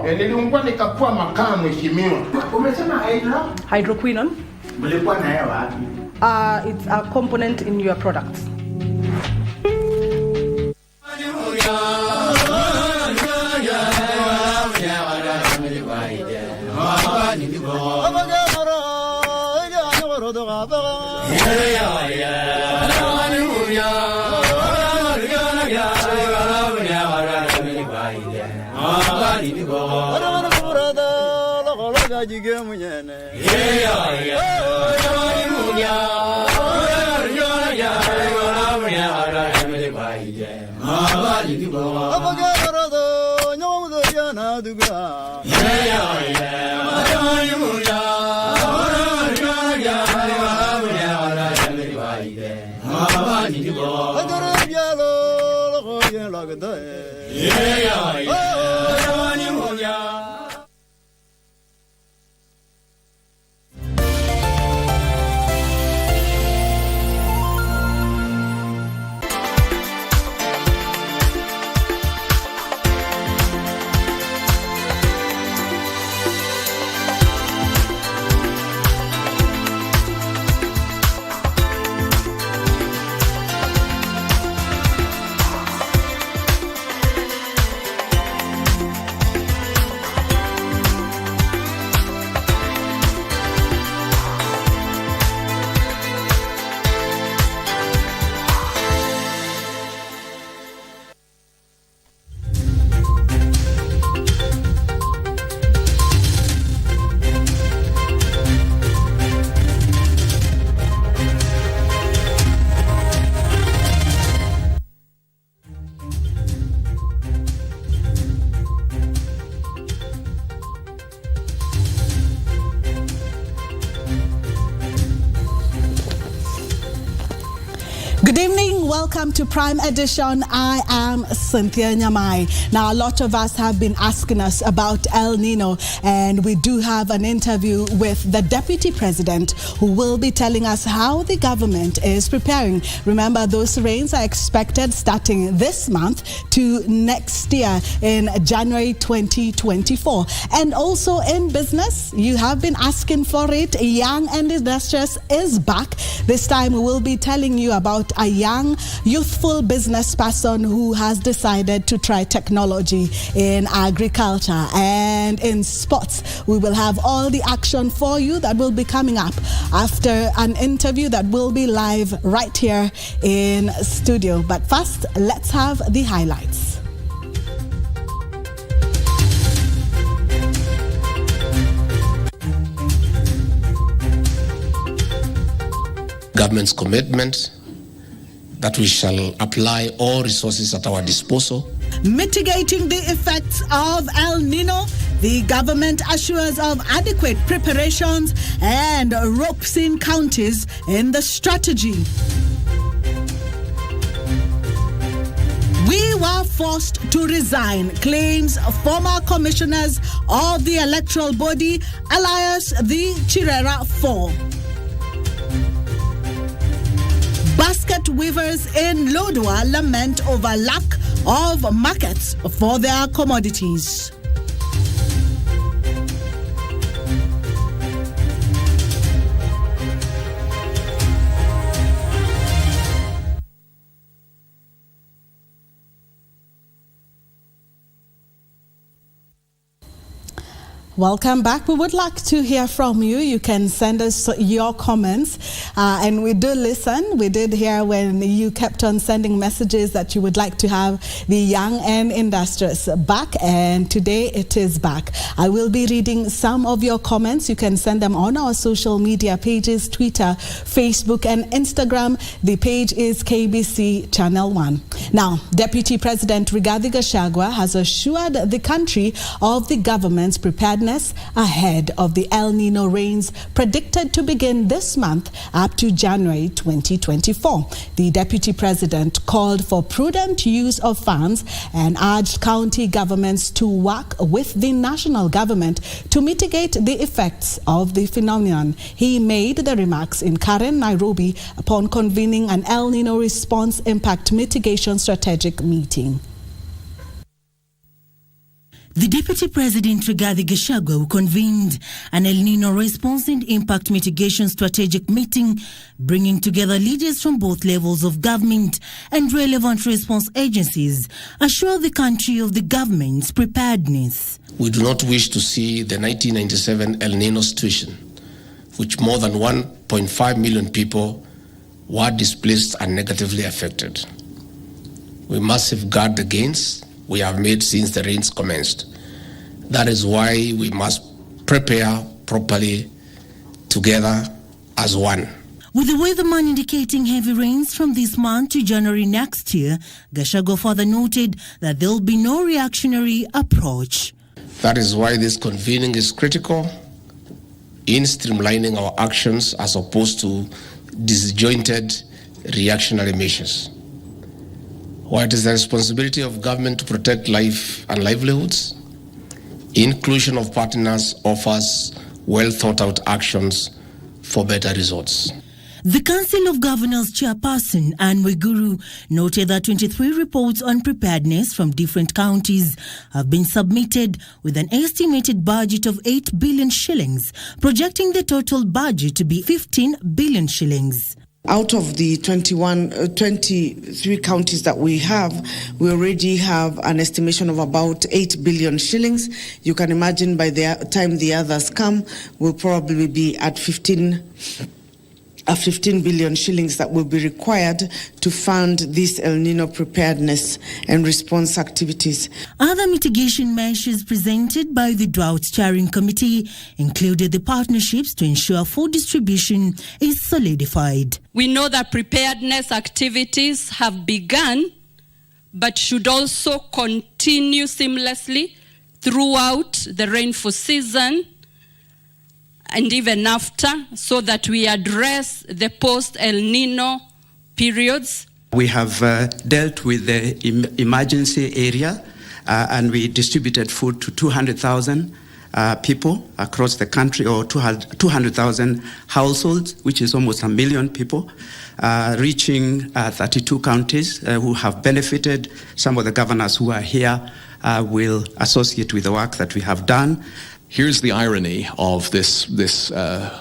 Nilikuwa nikakuwa makamu mheshimiwa. Umesema hydroquinone? Mlikuwa na yeye wapi? It's a component in your products. Good evening, welcome to Prime Edition. I am Cynthia Nyamai. Now, a lot of us have been asking us about El Nino, and we do have an interview with the Deputy President who will be telling us how the government is preparing. Remember, those rains are expected starting this month to next year in January 2024. And also in business, you have been asking for it. Young and Industrious is back. This time we will be telling you about a young, youthful business person who has decided to try technology in agriculture. And in sports, we will have all the action for you that will be coming up after an interview that will be live right here in studio. But first, let's have the highlights. Government's commitment that we shall apply all resources at our disposal. Mitigating the effects of El Nino, the government assures of adequate preparations and ropes in counties in the strategy. We were forced to resign, claims former commissioners of the electoral body, alias the Chirera 4. Basket weavers in Lodwar lament over lack of markets for their commodities. Welcome back. We would like to hear from you. You can send us your comments, and we do listen. We did hear when you kept on sending messages that you would like to have the young and industrious back, and today it is back. I will be reading some of your comments. You can send them on our social media pages, Twitter, Facebook, and Instagram. The page is KBC Channel 1. Now, Deputy President Rigathi Gachagua has assured the country of the government's preparedness ahead of the El Nino rains predicted to begin this month up to January 2024. The Deputy President called for prudent use of funds and urged county governments to work with the national government to mitigate the effects of the phenomenon. He made the remarks in Karen, Nairobi, upon convening an El Nino response impact mitigation strategic meeting. The Deputy President Rigathi Gachagua convened an El Nino Response and Impact Mitigation Strategic Meeting, bringing together leaders from both levels of government and relevant response agencies, assure the country of the government's preparedness. We do not wish to see the 1997 El Nino situation, which more than 1.5 million people were displaced and negatively affected. We must safeguard the gains we have made since the rains commenced. That is why we must prepare properly together as one. With the weatherman indicating heavy rains from this month to January next year, Gachagua further noted that there will be no reactionary approach. That is why this convening is critical in streamlining our actions as opposed to disjointed reactionary measures. While it is the responsibility of government to protect life and livelihoods, inclusion of partners offers well-thought-out actions for better results. The Council of Governors Chairperson Anne Waiguru noted that 23 reports on preparedness from different counties have been submitted with an estimated budget of 8 billion shillings, projecting the total budget to be 15 billion shillings. Out of the 23 counties that we already have an estimation of about 8 billion shillings. You can imagine by the time the others come, we'll probably be at 15 billion shillings that will be required to fund this El Nino preparedness and response activities. Other mitigation measures presented by the Drought Steering Committee included the partnerships to ensure food distribution is solidified. We know that preparedness activities have begun, but should also continue seamlessly throughout the rainfall season and even after, so that we address the post-El Nino periods. We have dealt with the emergency area and we distributed food to 200,000 people across the country, or 200,000 households, which is almost 1 million people, reaching 32 counties who have benefited. Some of the governors who are here will associate with the work that we have done. Here's the irony of this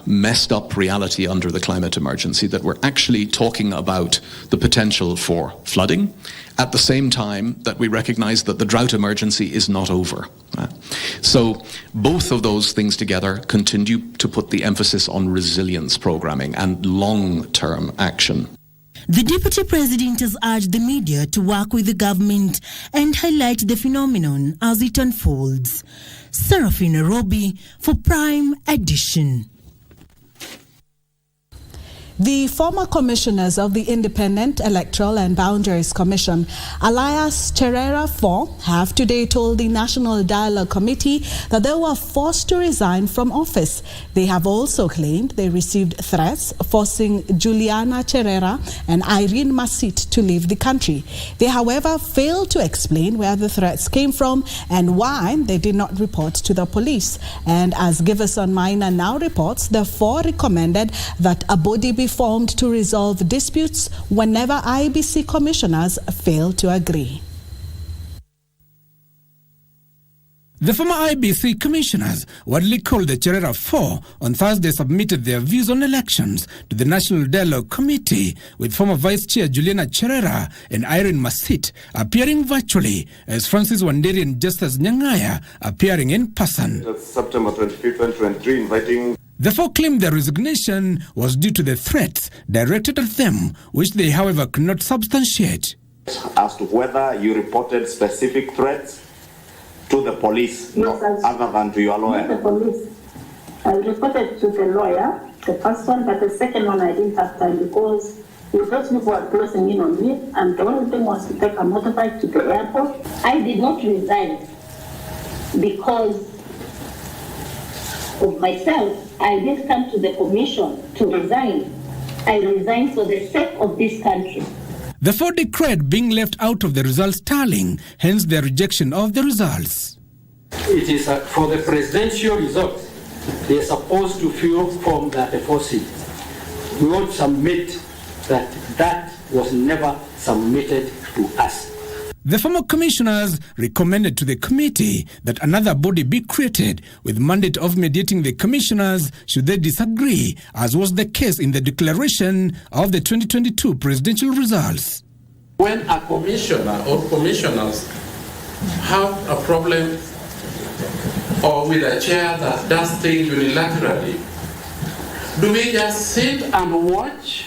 messed up reality under the climate emergency, that we're actually talking about the potential for flooding at the same time that we recognize that the drought emergency is not over. So both of those things together continue to put the emphasis on resilience programming and long-term action. The Deputy President has urged the media to work with the government and highlight the phenomenon as it unfolds. Serafina Robi for Prime Edition. The former commissioners of the Independent Electoral and Boundaries Commission, alias Cherera 4, have today told the National Dialogue Committee that they were forced to resign from office. They have also claimed they received threats forcing Juliana Cherera and Irene Masit to leave the country. They, however, failed to explain where the threats came from and why they did not report to the police. And as Giverson Minor now reports, the 4 recommended that a body be formed to resolve disputes whenever IEBC commissioners fail to agree. The former IEBC commissioners, widely called the Cherera 4, on Thursday submitted their views on elections to the National Dialogue Committee, with former Vice Chair Juliana Cherera and Irene Masit appearing virtually, as Francis Wanderi and Justice Nyangaya appearing in person. September 25, 2023, inviting... The 4 claimed their resignation was due to the threats directed at them, which they, however, could not substantiate. As to whether you reported specific threats to the police, yes, other than to your lawyer? Not the police. I reported to the lawyer, the first one, but the second one I didn't have time because those people were closing in on me, and the only thing was to take a motorbike to the airport. I did not resign because of myself. I didn't come to the commission to resign. I resigned for the sake of this country. The 4 declared being left out of the results tallying, hence their rejection of the results. It is for the presidential results. They are supposed to form that the 4 seat. We won't submit that was never submitted to us. The former commissioners recommended to the committee that another body be created with mandate of mediating the commissioners should they disagree, as was the case in the declaration of the 2022 presidential results. When a commissioner or commissioners have a problem or with a chair that does things unilaterally, do we just sit and watch,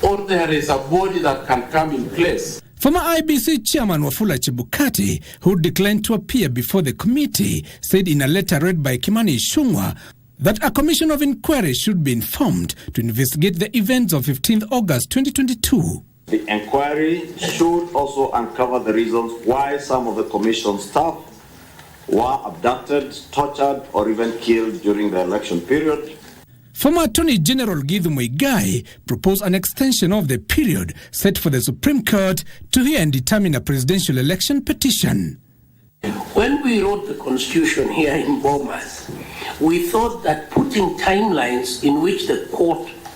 or there is a body that can come in place? Former IEBC Chairman Wafula Chebukati, who declined to appear before the committee, said in a letter read by Kimani Ichung'wah that a commission of inquiry should be informed to investigate the events of 15th August 2022. The inquiry should also uncover the reasons why some of the commission staff were abducted, tortured, or even killed during the election period. Former Attorney General Githu Muigai proposed an extension of the period set for the Supreme Court to hear and determine a presidential election petition. When we wrote the Constitution here in Bomas, we thought that putting timelines in which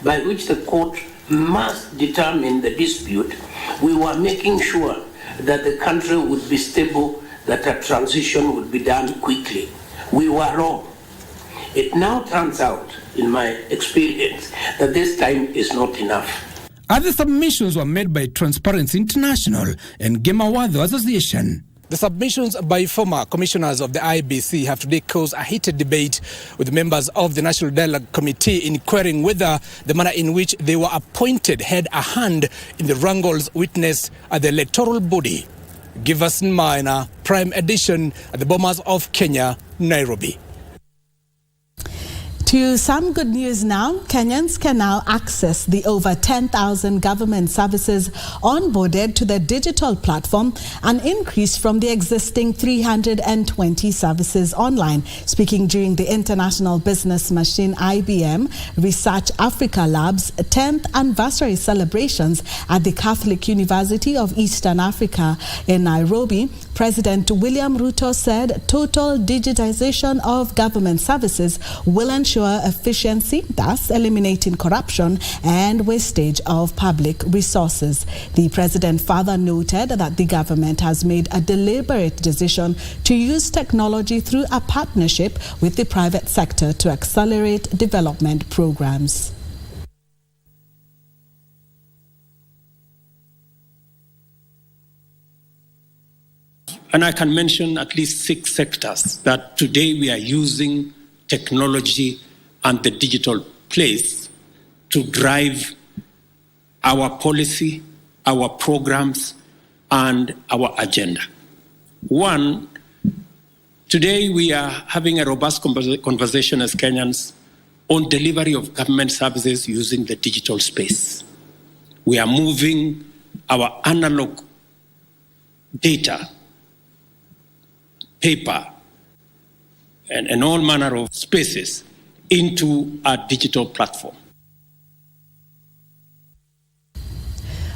by which the court must determine the dispute, we were making sure that the country would be stable, that a transition would be done quickly. We were wrong. It now turns out, in my experience, that this time is not enough. Other submissions were made by Transparency International and Gemawado Association. The submissions by former commissioners of the IEBC have today caused a heated debate with members of the National Dialogue Committee inquiring whether the manner in which they were appointed had a hand in the wrangles witnessed at the electoral body. Giverson Minor, Prime Edition at the Bomas of Kenya, Nairobi. To some good news now, Kenyans can now access the over 10,000 government services onboarded to the digital platform, an increase from the existing 320 services online. Speaking during the International Business Machine IBM Research Africa Lab's 10th anniversary celebrations at the Catholic University of Eastern Africa in Nairobi, President William Ruto said total digitization of government services will ensure efficiency, thus eliminating corruption and wastage of public resources. The president further noted that the government has made a deliberate decision to use technology through a partnership with the private sector to accelerate development programs. And I can mention at least 6 sectors that today we are using technology and the digital place to drive our policy, our programs, and our agenda. One, today we are having a robust conversation as Kenyans on delivery of government services using the digital space. We are moving our analog data, paper, and all manner of spaces into a digital platform.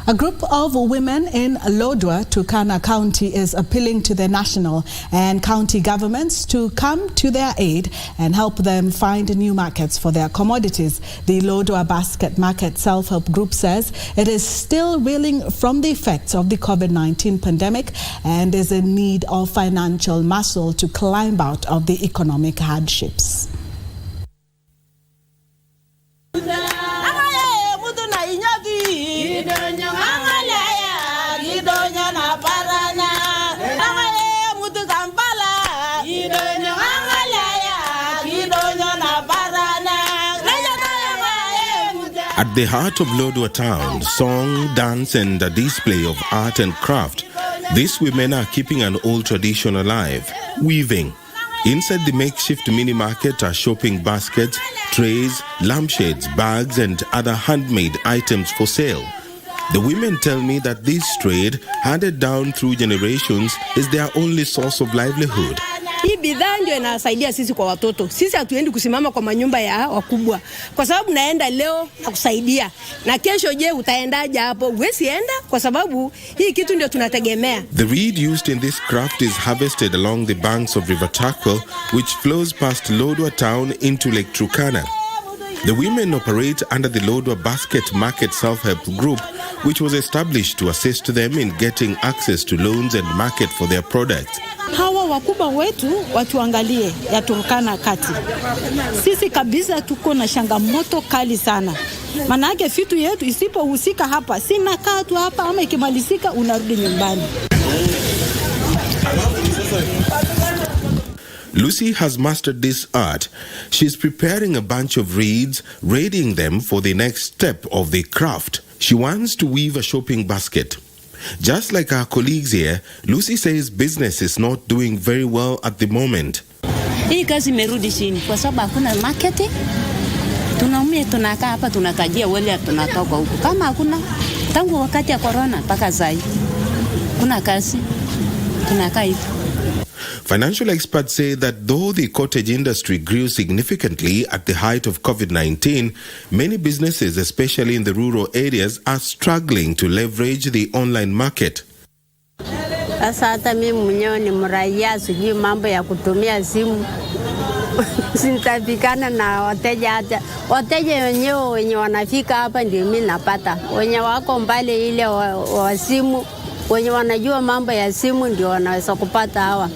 A group of women in Lodwar, Turkana County is appealing to the national and county governments to come to their aid and help them find new markets for their commodities. The Lodwar Basket Market Self-Help Group says it is still reeling from the effects of the COVID-19 pandemic and is in need of financial muscle to climb out of the economic hardships. At the heart of Lodwar town, song, dance and a display of art and craft, these women are keeping an old tradition alive, weaving. Inside the makeshift mini market are shopping baskets, trays, lampshades, bags and other handmade items for sale. The women tell me that this trade, handed down through generations, is their only source of livelihood. Hii bidhaa ndio inasaidia sisi kwa watoto. Sisi hatuendi kusimama kwa manyumba ya wakubwa. Kwa sababu naenda leo na kusaidia. Na kesho je utaendaje hapo? Huwezi enda kwa sababu hii kitu ndio tunategemea. The reed used in this craft is harvested along the banks of River Turkana, which flows past Lodwar town into Lake Turkana. The women operate under the Lodwar Basket Market Self-Help Group, which was established to assist them in getting access to loans and market for their products. Hawa wakubwa wetu watuangalie ya Turkana kati. Sisi kabisa tuko na changamoto kali sana. Manake vitu yetu isipohusika hapa, sina kaa tu hapa ama ikimalizika unarudi nyumbani. Lucy has mastered this art. She's preparing a bunch of reeds, readying them for the next step of the craft. She wants to weave a shopping basket. Just like our colleagues here, Lucy says business is not doing very well at the moment. Hii kazi imerudi chini kwa sababu hakuna market. Tunaumia, tunakaa hapa tunatajia wale tunatoka huko. Kama hakuna tangu wakati ya corona mpaka sasa kuna kazi. Tunakaa hivi. Financial experts say that though the cottage industry grew significantly at the height of COVID-19, many businesses, especially in the rural areas, are struggling to leverage the online market. Sasa hata mimi mwenyewe ni mraia, sijui mambo ya kutumia simu. Sintapikana na wateja wenyewe wenye wanafika hapa ndio mimi napata. Wenye wako mbali ile wa simu, wenye wanajua mambo ya simu ndio wanaweza kupata hawa.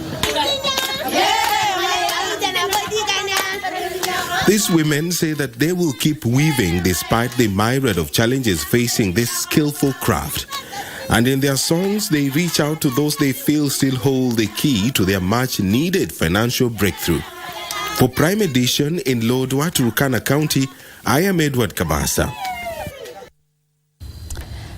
These women say that they will keep weaving despite the myriad of challenges facing this skillful craft. And in their songs, they reach out to those they feel still hold the key to their much-needed financial breakthrough. For Prime Edition in Lodwar, Turkana County, I am Edward Kabasa.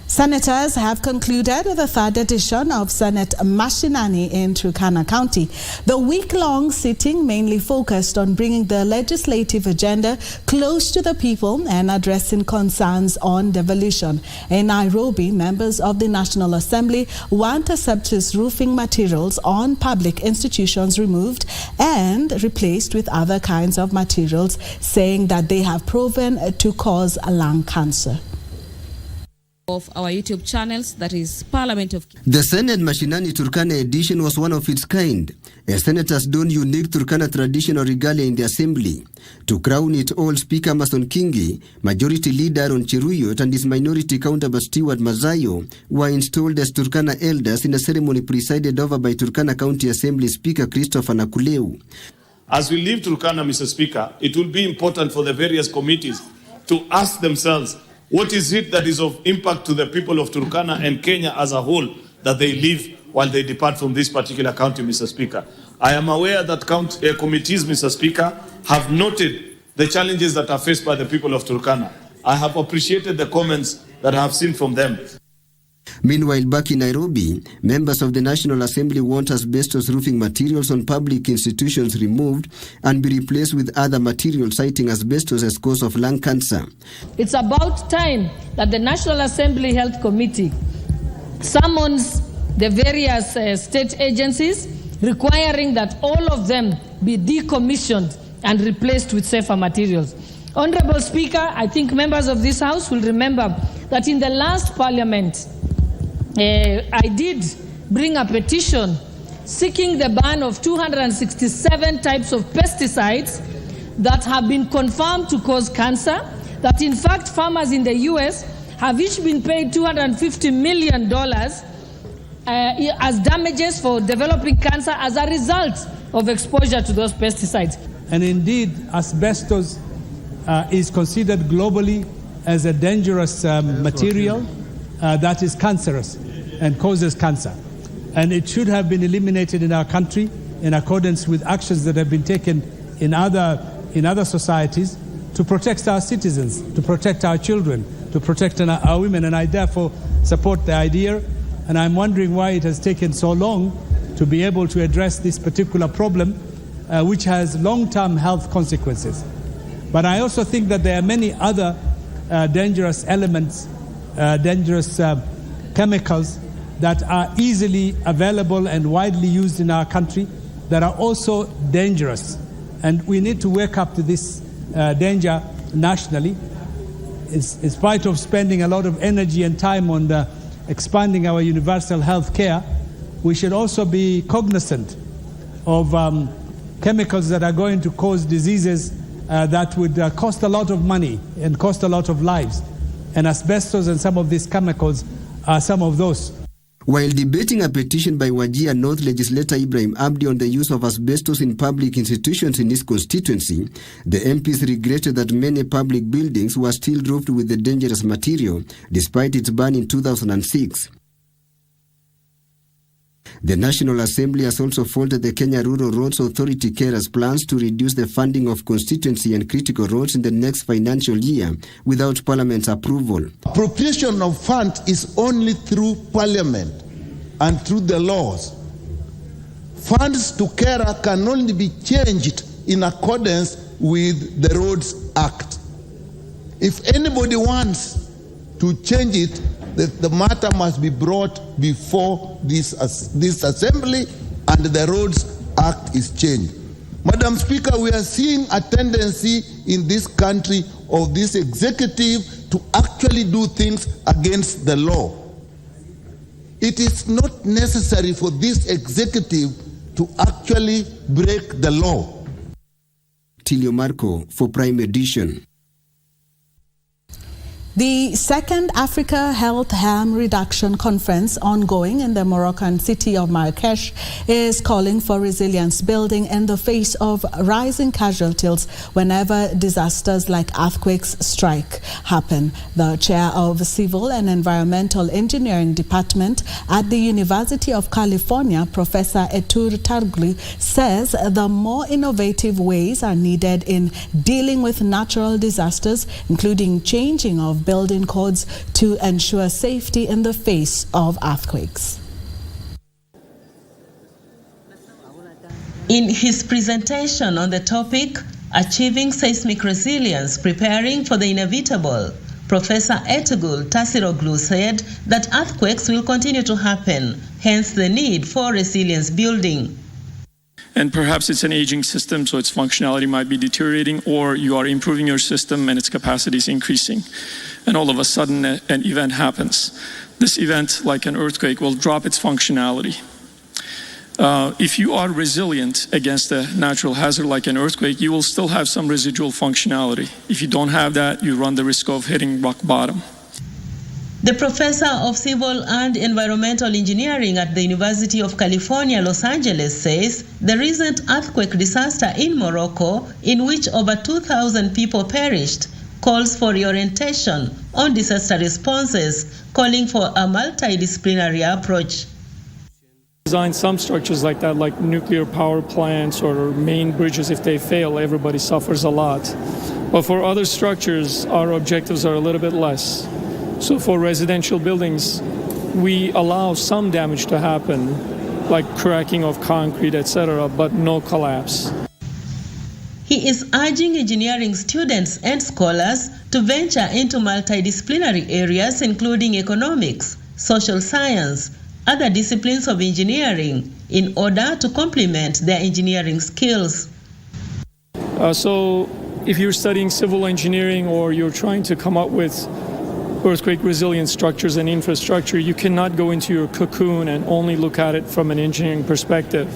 Senators have concluded the third edition of Senate Mashinani in Turkana County. The week-long sitting mainly focused on bringing the legislative agenda close to the people and addressing concerns on devolution. In Nairobi, members of the National Assembly want asbestos roofing materials on public institutions removed and replaced with other kinds of materials, saying that they have proven to cause lung cancer. Of our YouTube channels, that is Parliament of... The Senate Mashinani Turkana edition was one of its kind, as senators don unique Turkana traditional regalia in the assembly. To crown it all, Speaker Mason Kingi, Majority Leader Aaron Cheruyot and his minority counterpart Stewart Mazayo were installed as Turkana elders in a ceremony presided over by Turkana County Assembly Speaker Christopher Nakuleu. As we leave Turkana, Mr. Speaker, it will be important for the various committees to ask themselves, what is it that is of impact to the people of Turkana and Kenya as a whole that they live while they depart from this particular county, Mr. Speaker? I am aware that committees, Mr. Speaker, have noted the challenges that are faced by the people of Turkana. I have appreciated the comments that I have seen from them. Meanwhile, back in Nairobi, members of the National Assembly want asbestos roofing materials on public institutions removed and be replaced with other materials, citing asbestos as cause of lung cancer. It's about time that the National Assembly Health Committee summons the various state agencies, requiring that all of them be decommissioned and replaced with safer materials. Honorable Speaker, I think members of this House will remember that in the last Parliament, I did bring a petition seeking the ban of 267 types of pesticides that have been confirmed to cause cancer, that in fact farmers in the US have each been paid $250 million as damages for developing cancer as a result of exposure to those pesticides. And indeed, asbestos is considered globally as a dangerous material that is cancerous and causes cancer. And it should have been eliminated in our country in accordance with actions that have been taken in other societies to protect our citizens, to protect our children, to protect our women. And I therefore support the idea. And I'm wondering why it has taken so long to be able to address this particular problem, which has long-term health consequences. But I also think that there are many other dangerous elements, dangerous chemicals that are easily available and widely used in our country that are also dangerous. And we need to wake up to this danger nationally. In spite of spending a lot of energy and time on expanding our universal health care, we should also be cognizant of chemicals that are going to cause diseases that would cost a lot of money and cost a lot of lives. And asbestos and some of these chemicals are some of those. While debating a petition by Wajir North legislator Ibrahim Abdi on the use of asbestos in public institutions in his constituency, the MPs regretted that many public buildings were still roofed with the dangerous material despite its ban in 2006. The National Assembly has also faulted the Kenya Rural Roads Authority KERA's plans to reduce the funding of constituency and critical roads in the next financial year without Parliament's approval. Appropriation of funds is only through Parliament and through the laws. Funds to KERA can only be changed in accordance with the Roads Act. If anybody wants to change it, the matter must be brought before this assembly and the Roads Act is changed. Madam Speaker, we are seeing a tendency in this country of this executive to actually do things against the law. It is not necessary for this executive to actually break the law. Tilio Marco for Prime Edition. The second Africa Health Harm Reduction Conference ongoing in the Moroccan city of Marrakesh is calling for resilience building in the face of rising casualties whenever disasters like earthquakes happen. The chair of Civil and Environmental Engineering Department at the University of California, Professor Etur Targli, says the more innovative ways are needed in dealing with natural disasters, including changing of building codes to ensure safety in the face of earthquakes. In his presentation on the topic, Achieving Seismic Resilience, Preparing for the Inevitable, Professor Etugul Tasiroglu said that earthquakes will continue to happen, hence the need for resilience building. And perhaps it's an aging system, so its functionality might be deteriorating, or you are improving your system and its capacity is increasing. And all of a sudden, an event happens. This event, like an earthquake, will drop its functionality. If you are resilient against a natural hazard like an earthquake, you will still have some residual functionality. If you don't have that, you run the risk of hitting rock bottom. The professor of civil and environmental engineering at the University of California, Los Angeles, says the recent earthquake disaster in Morocco, in which over 2,000 people perished, calls for reorientation on disaster responses, calling for a multidisciplinary approach. Design some structures like that, like nuclear power plants or main bridges. If they fail, everybody suffers a lot. But for other structures, our objectives are a little bit less. So for residential buildings, we allow some damage to happen, like cracking of concrete, etc., but no collapse. He is urging engineering students and scholars to venture into multidisciplinary areas including economics, social science, other disciplines of engineering in order to complement their engineering skills. So if you're studying civil engineering or you're trying to come up with earthquake resilient structures and infrastructure, you cannot go into your cocoon and only look at it from an engineering perspective.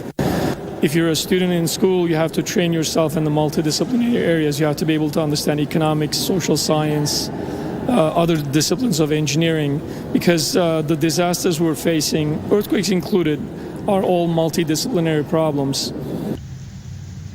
If you're a student in school, you have to train yourself in the multidisciplinary areas. You have to be able to understand economics, social science, other disciplines of engineering, because the disasters we're facing, earthquakes included, are all multidisciplinary problems.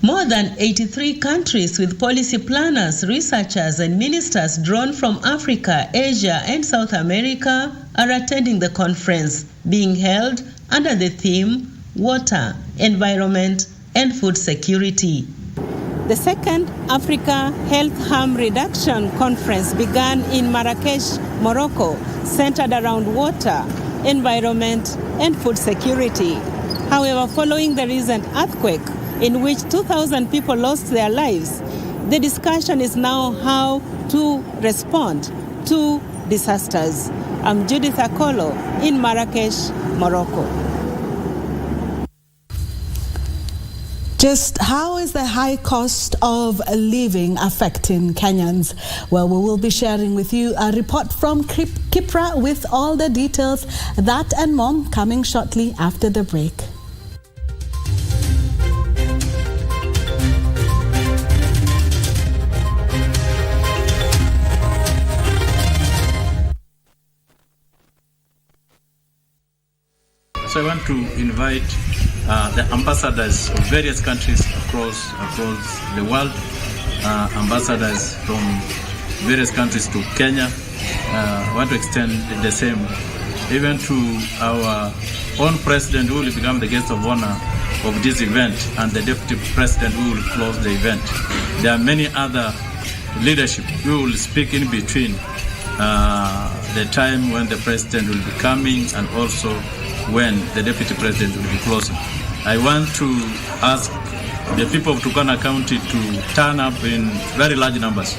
More than 83 countries with policy planners, researchers, and ministers drawn from Africa, Asia, and South America are attending the conference, being held under the theme Water, Environment, and Food Security. The second Africa Health Harm Reduction Conference began in Marrakesh, Morocco, centered around water, environment, and food security. However, following the recent earthquake, in which 2,000 people lost their lives, the discussion is now how to respond to disasters. I'm Judith Akolo in Marrakesh, Morocco. Just how is the high cost of living affecting Kenyans? Well, we will be sharing with you a report from Kipra with all the details. That and more coming shortly after the break. want to invite the ambassadors of various countries across the world, ambassadors from various countries to Kenya. I want to extend the same even to our own president, who will become the guest of honor of this event, and the deputy president who will close the event. There are many other leadership who will speak in between the time when the president will be coming and also when the deputy president will be closing. I want to ask the people of Turkana County to turn up in very large numbers,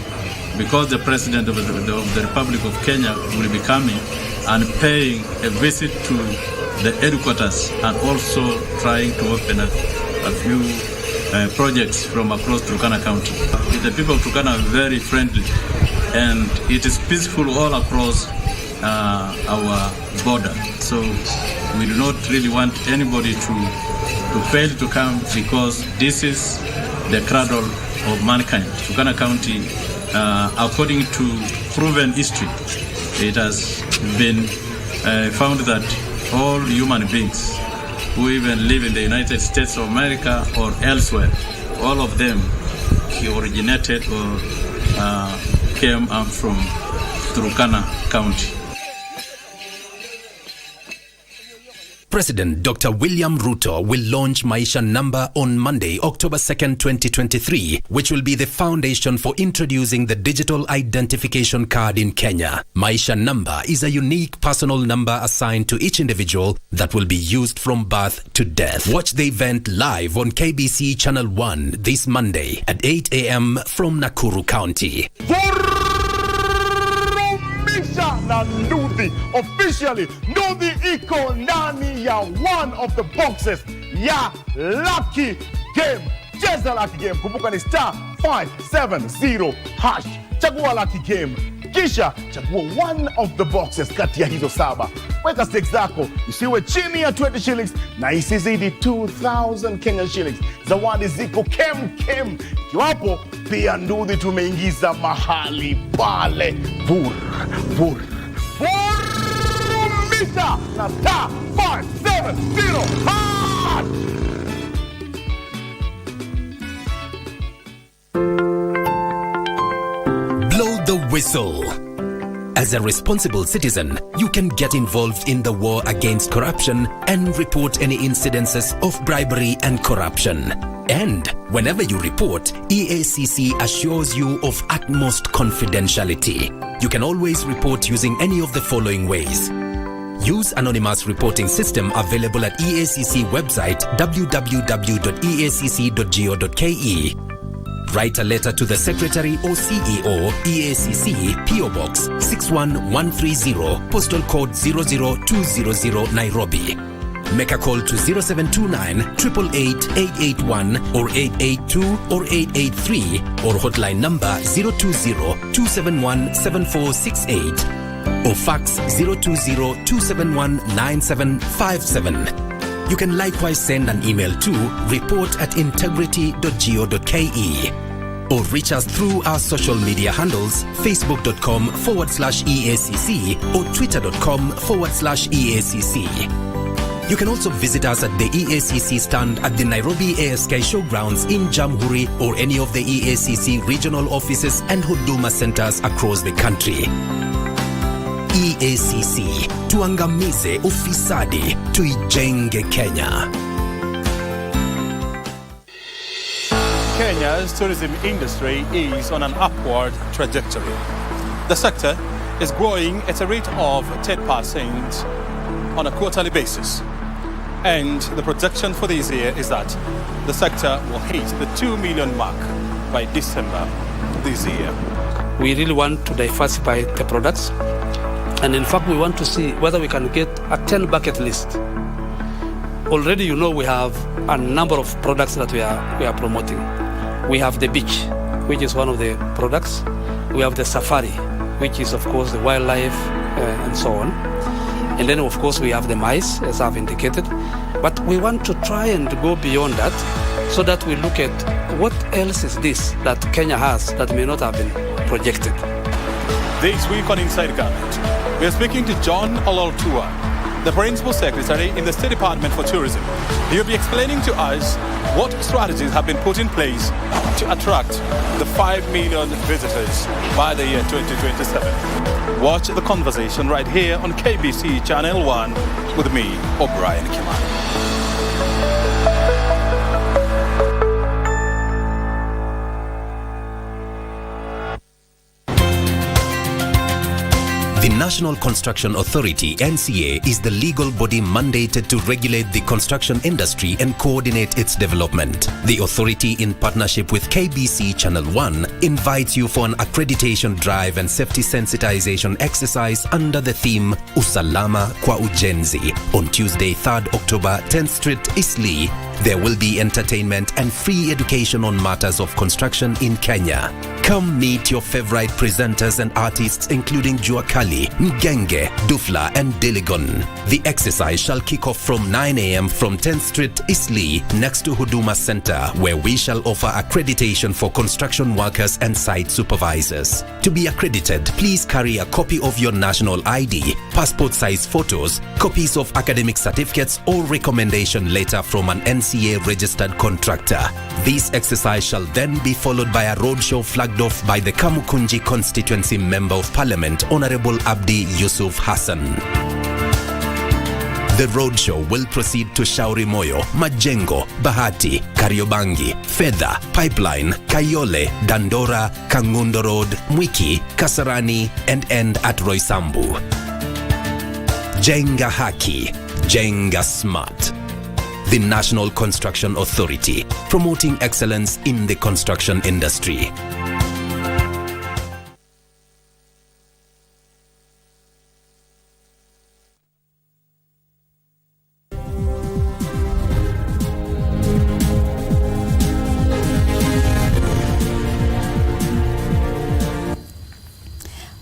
because the president of the Republic of Kenya will be coming and paying a visit to the headquarters and also trying to open a few projects from across Turkana County. The people of Turkana are very friendly, and it is peaceful all across our border. So we do not really want anybody to fail to come, because this is the cradle of mankind. Turkana County, according to proven history, it has been found that all human beings who even live in the United States of America or elsewhere, all of them originated or came up from Turkana County. President Dr. William Ruto will launch Maisha Number on Monday, October 2nd, 2023, which will be the foundation for introducing the digital identification card in Kenya. Maisha Number is a unique personal number assigned to each individual that will be used from birth to death. Watch the event live on KBC Channel 1 this Monday at 8 a.m. from Nakuru County. Na Ndudhi officially Ndudhi iko ndani ya one of the boxes ya Lucky Game. Cheza Lucky Game, kumbuka ni *570#. Chagua Lucky Game, kisha chagua one of the boxes kati ya hizo 7. Weka stakes zako isiwe chini ya 20 shillings na isizidi 2000 Kenyan shillings. Zawadi ziko kem. Kiwapo pia Ndudhi tumeingiza mahali pale. Vurumisha na *570#. Blow the whistle. As a responsible citizen, you can get involved in the war against corruption and report any incidences of bribery and corruption. And whenever you report, EACC assures you of utmost confidentiality. You can always report using any of the following ways. Use anonymous reporting system available at EACC website www.eacc.go.ke. Write a letter to the Secretary or CEO, EACC, PO Box 61130, Postal Code 00200, Nairobi. Make a call to 0729 888 881 or 882 or 883 or hotline number 020 271 7468 or fax 020 271 9757. You can likewise send an email to report@integrity.go.ke or reach us through our social media handles, facebook.com/EACC or twitter.com/EACC. You can also visit us at the EACC stand at the Nairobi ASK Showgrounds in Jamhuri or any of the EACC regional offices and Huduma centers across the country. EACC, tuangamize ufisadi, tuijenge Kenya. Kenya's tourism industry is on an upward trajectory. The sector is growing at a rate of 10% on a quarterly basis. And the projection for this year is that the sector will hit the 2 million mark by December this year. We really want to diversify the products. And in fact, we want to see whether we can get a 10 bucket list. Already, you know, we have a number of products that we are promoting. We have the beach, which is one of the products. We have the safari, which is, of course, the wildlife and so on. And then, of course, we have the mice, as I've indicated. But we want to try and go beyond that so that we look at what else is this that Kenya has that may not have been projected. This week on Inside Government, we are speaking to John Ololtua, the Principal Secretary in the State Department for Tourism. He'll be explaining to us what strategies have been put in place to attract the 5 million visitors by the year 2027. Watch the conversation right here on KBC Channel 1 with me, O'Brien Kimani. The National Construction Authority, NCA, is the legal body mandated to regulate the construction industry and coordinate its development. The authority, in partnership with KBC Channel 1, invites you for an accreditation drive and safety sensitization exercise under the theme Usalama kwa Ujenzi on Tuesday, 3rd October, 10th Street, Eastleigh. There will be entertainment and free education on matters of construction in Kenya. Come meet your favorite presenters and artists including Jua Kali, Mgenge, Dufla and Diligon. The exercise shall kick off from 9 a.m. from 10th Street, Eastleigh, next to Huduma Center, where we shall offer accreditation for construction workers and site supervisors. To be accredited, please carry a copy of your national ID, passport size photos, copies of academic certificates or recommendation letter from an NCA registered contractor. This exercise shall then be followed by a roadshow flagged off by the Kamukunji Constituency Member of Parliament, Honorable Abdi Yusuf Hassan. The roadshow will proceed to Shauri Moyo, Majengo, Bahati, Kariobangi, Fedha, Pipeline, Kayole, Dandora, Kangundo Road, Mwiki, Kasarani, and end at Roysambu. Jenga Haki, Jenga Smart. The National Construction Authority, promoting excellence in the construction industry.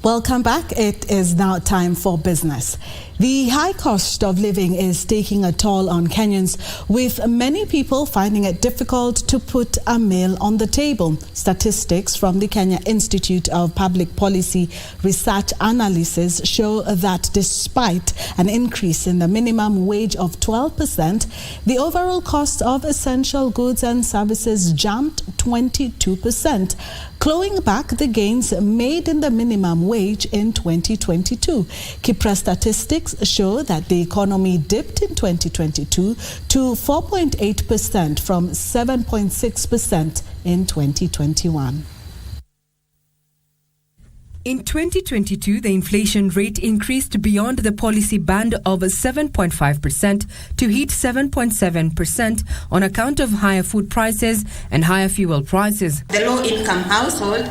Welcome back. It is now time for business. The high cost of living is taking a toll on Kenyans, with many people finding it difficult to put a meal on the table. Statistics from the Kenya Institute of Public Policy Research Analysis show that despite an increase in the minimum wage of 12%, the overall cost of essential goods and services jumped 22%, clawing back the gains made in the minimum wage in 2022. Kipra statistics show that the economy dipped in 2022 to 4.8% from 7.6% in 2021. In 2022, the inflation rate increased beyond the policy band of 7.5% to hit 7.7% on account of higher food prices and higher fuel prices. The low-income household,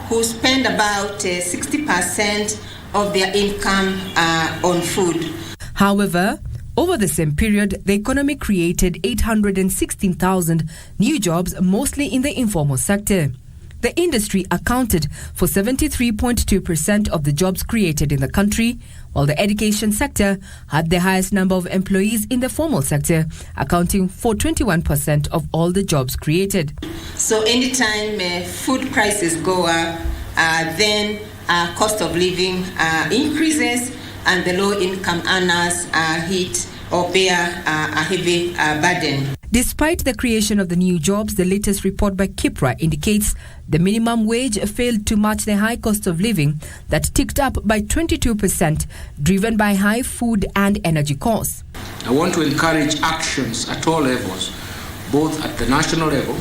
who spend about 60% of their income on food. However, over the same period, the economy created 816,000 new jobs, mostly in the informal sector. The industry accounted for 73.2% of the jobs created in the country, while the education sector had the highest number of employees in the formal sector, accounting for 21% of all the jobs created. So anytime food prices go up, then cost of living increases, and the low-income earners hit or bear a heavy burden. Despite the creation of the new jobs, the latest report by Kipra indicates the minimum wage failed to match the high cost of living that ticked up by 22%, driven by high food and energy costs. I want to encourage actions at all levels, both at the national level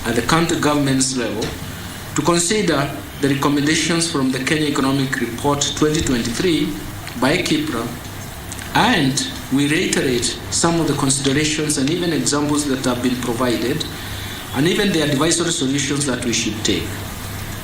and the county government's level, to consider the recommendations from the Kenya Economic Report 2023 by Kipra, and we reiterate some of the considerations and even examples that have been provided, and even the advisory solutions that we should take.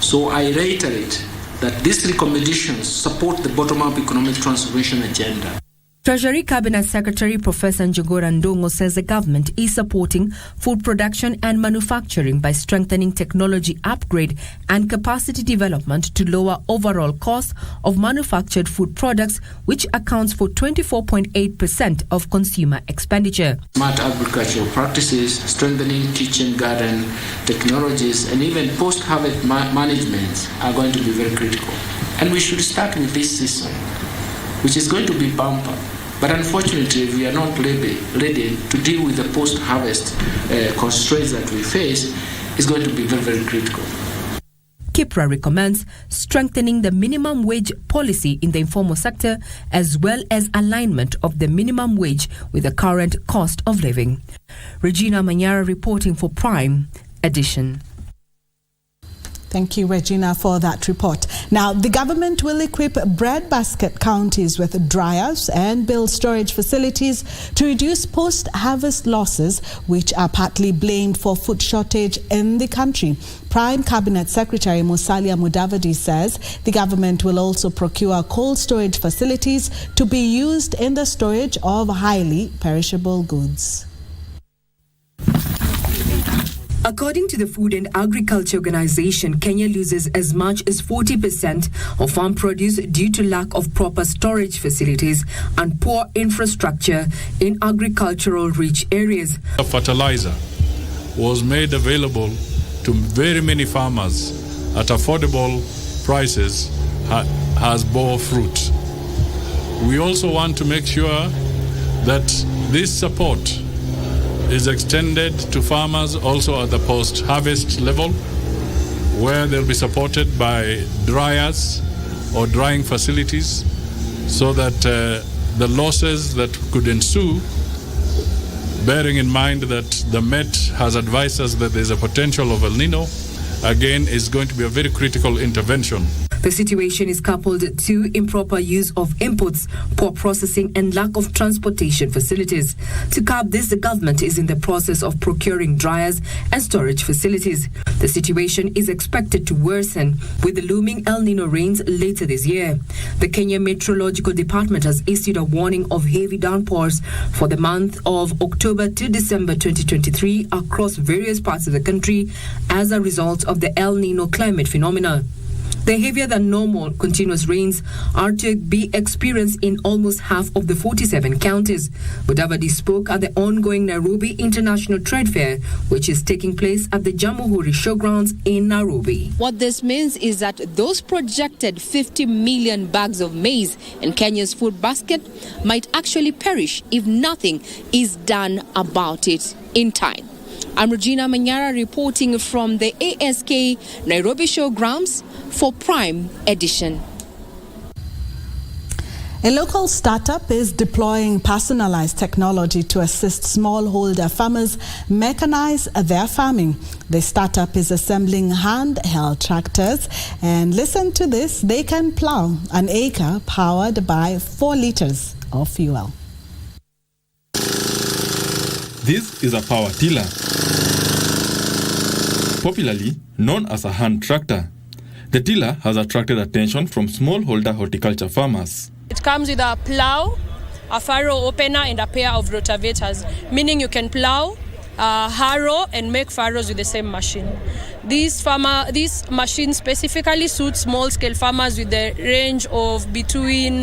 So I reiterate that these recommendations support the bottom-up economic transformation agenda. Treasury Cabinet Secretary Professor Njuguna Ndung'u says the government is supporting food production and manufacturing by strengthening technology upgrade and capacity development to lower overall costs of manufactured food products, which accounts for 24.8% of consumer expenditure. Smart agricultural practices, strengthening kitchen garden technologies, and even post-harvest management are going to be very critical. And we should start with this season, which is going to be bumper. But unfortunately, we are not ready to deal with the post-harvest constraints that we face. Is going to be very, very critical. Kipra recommends strengthening the minimum wage policy in the informal sector as well as alignment of the minimum wage with the current cost of living. Regina Manyara reporting for Prime Edition. Thank you, Regina, for that report. Now, the government will equip breadbasket counties with dryers and build storage facilities to reduce post-harvest losses, which are partly blamed for food shortage in the country. Prime Cabinet Secretary Musalia Mudavadi says the government will also procure cold storage facilities to be used in the storage of highly perishable goods. According to the Food and Agriculture Organization, Kenya loses as much as 40% of farm produce due to lack of proper storage facilities and poor infrastructure in agricultural rich areas. A fertilizer was made available to very many farmers at affordable prices has bore fruit. We also want to make sure that this support is extended to farmers also at the post-harvest level, where they'll be supported by dryers or drying facilities so that the losses that could ensue, bearing in mind that the Met has advised us that there's a potential of El Nino, again is going to be a very critical intervention. The situation is coupled to improper use of inputs, poor processing and lack of transportation facilities. To curb this, the government is in the process of procuring dryers and storage facilities. The situation is expected to worsen with the looming El Nino rains later this year. The Kenya Meteorological Department has issued a warning of heavy downpours for the month of October to December 2023 across various parts of the country as a result of the El Nino climate phenomena. The heavier than normal continuous rains are to be experienced in almost half of the 47 counties. Mudavadi spoke at the ongoing Nairobi International Trade Fair, which is taking place at the Jamhuri Showgrounds in Nairobi. What this means is that those projected 50 million bags of maize in Kenya's food basket might actually perish if nothing is done about it in time. I'm Regina Manyara reporting from the ASK Nairobi Showgrounds for Prime Edition. A local startup is deploying personalized technology to assist smallholder farmers mechanize their farming. The startup is assembling handheld tractors, and listen to this, they can plow an acre powered by 4 liters of fuel. This is a power tiller, popularly known as a hand tractor. The tiller has attracted attention from smallholder horticulture farmers. It comes with a plow, a furrow opener, and a pair of rotavators, meaning you can plow, harrow, and make furrows with the same machine. This machine specifically suits small-scale farmers with the range of between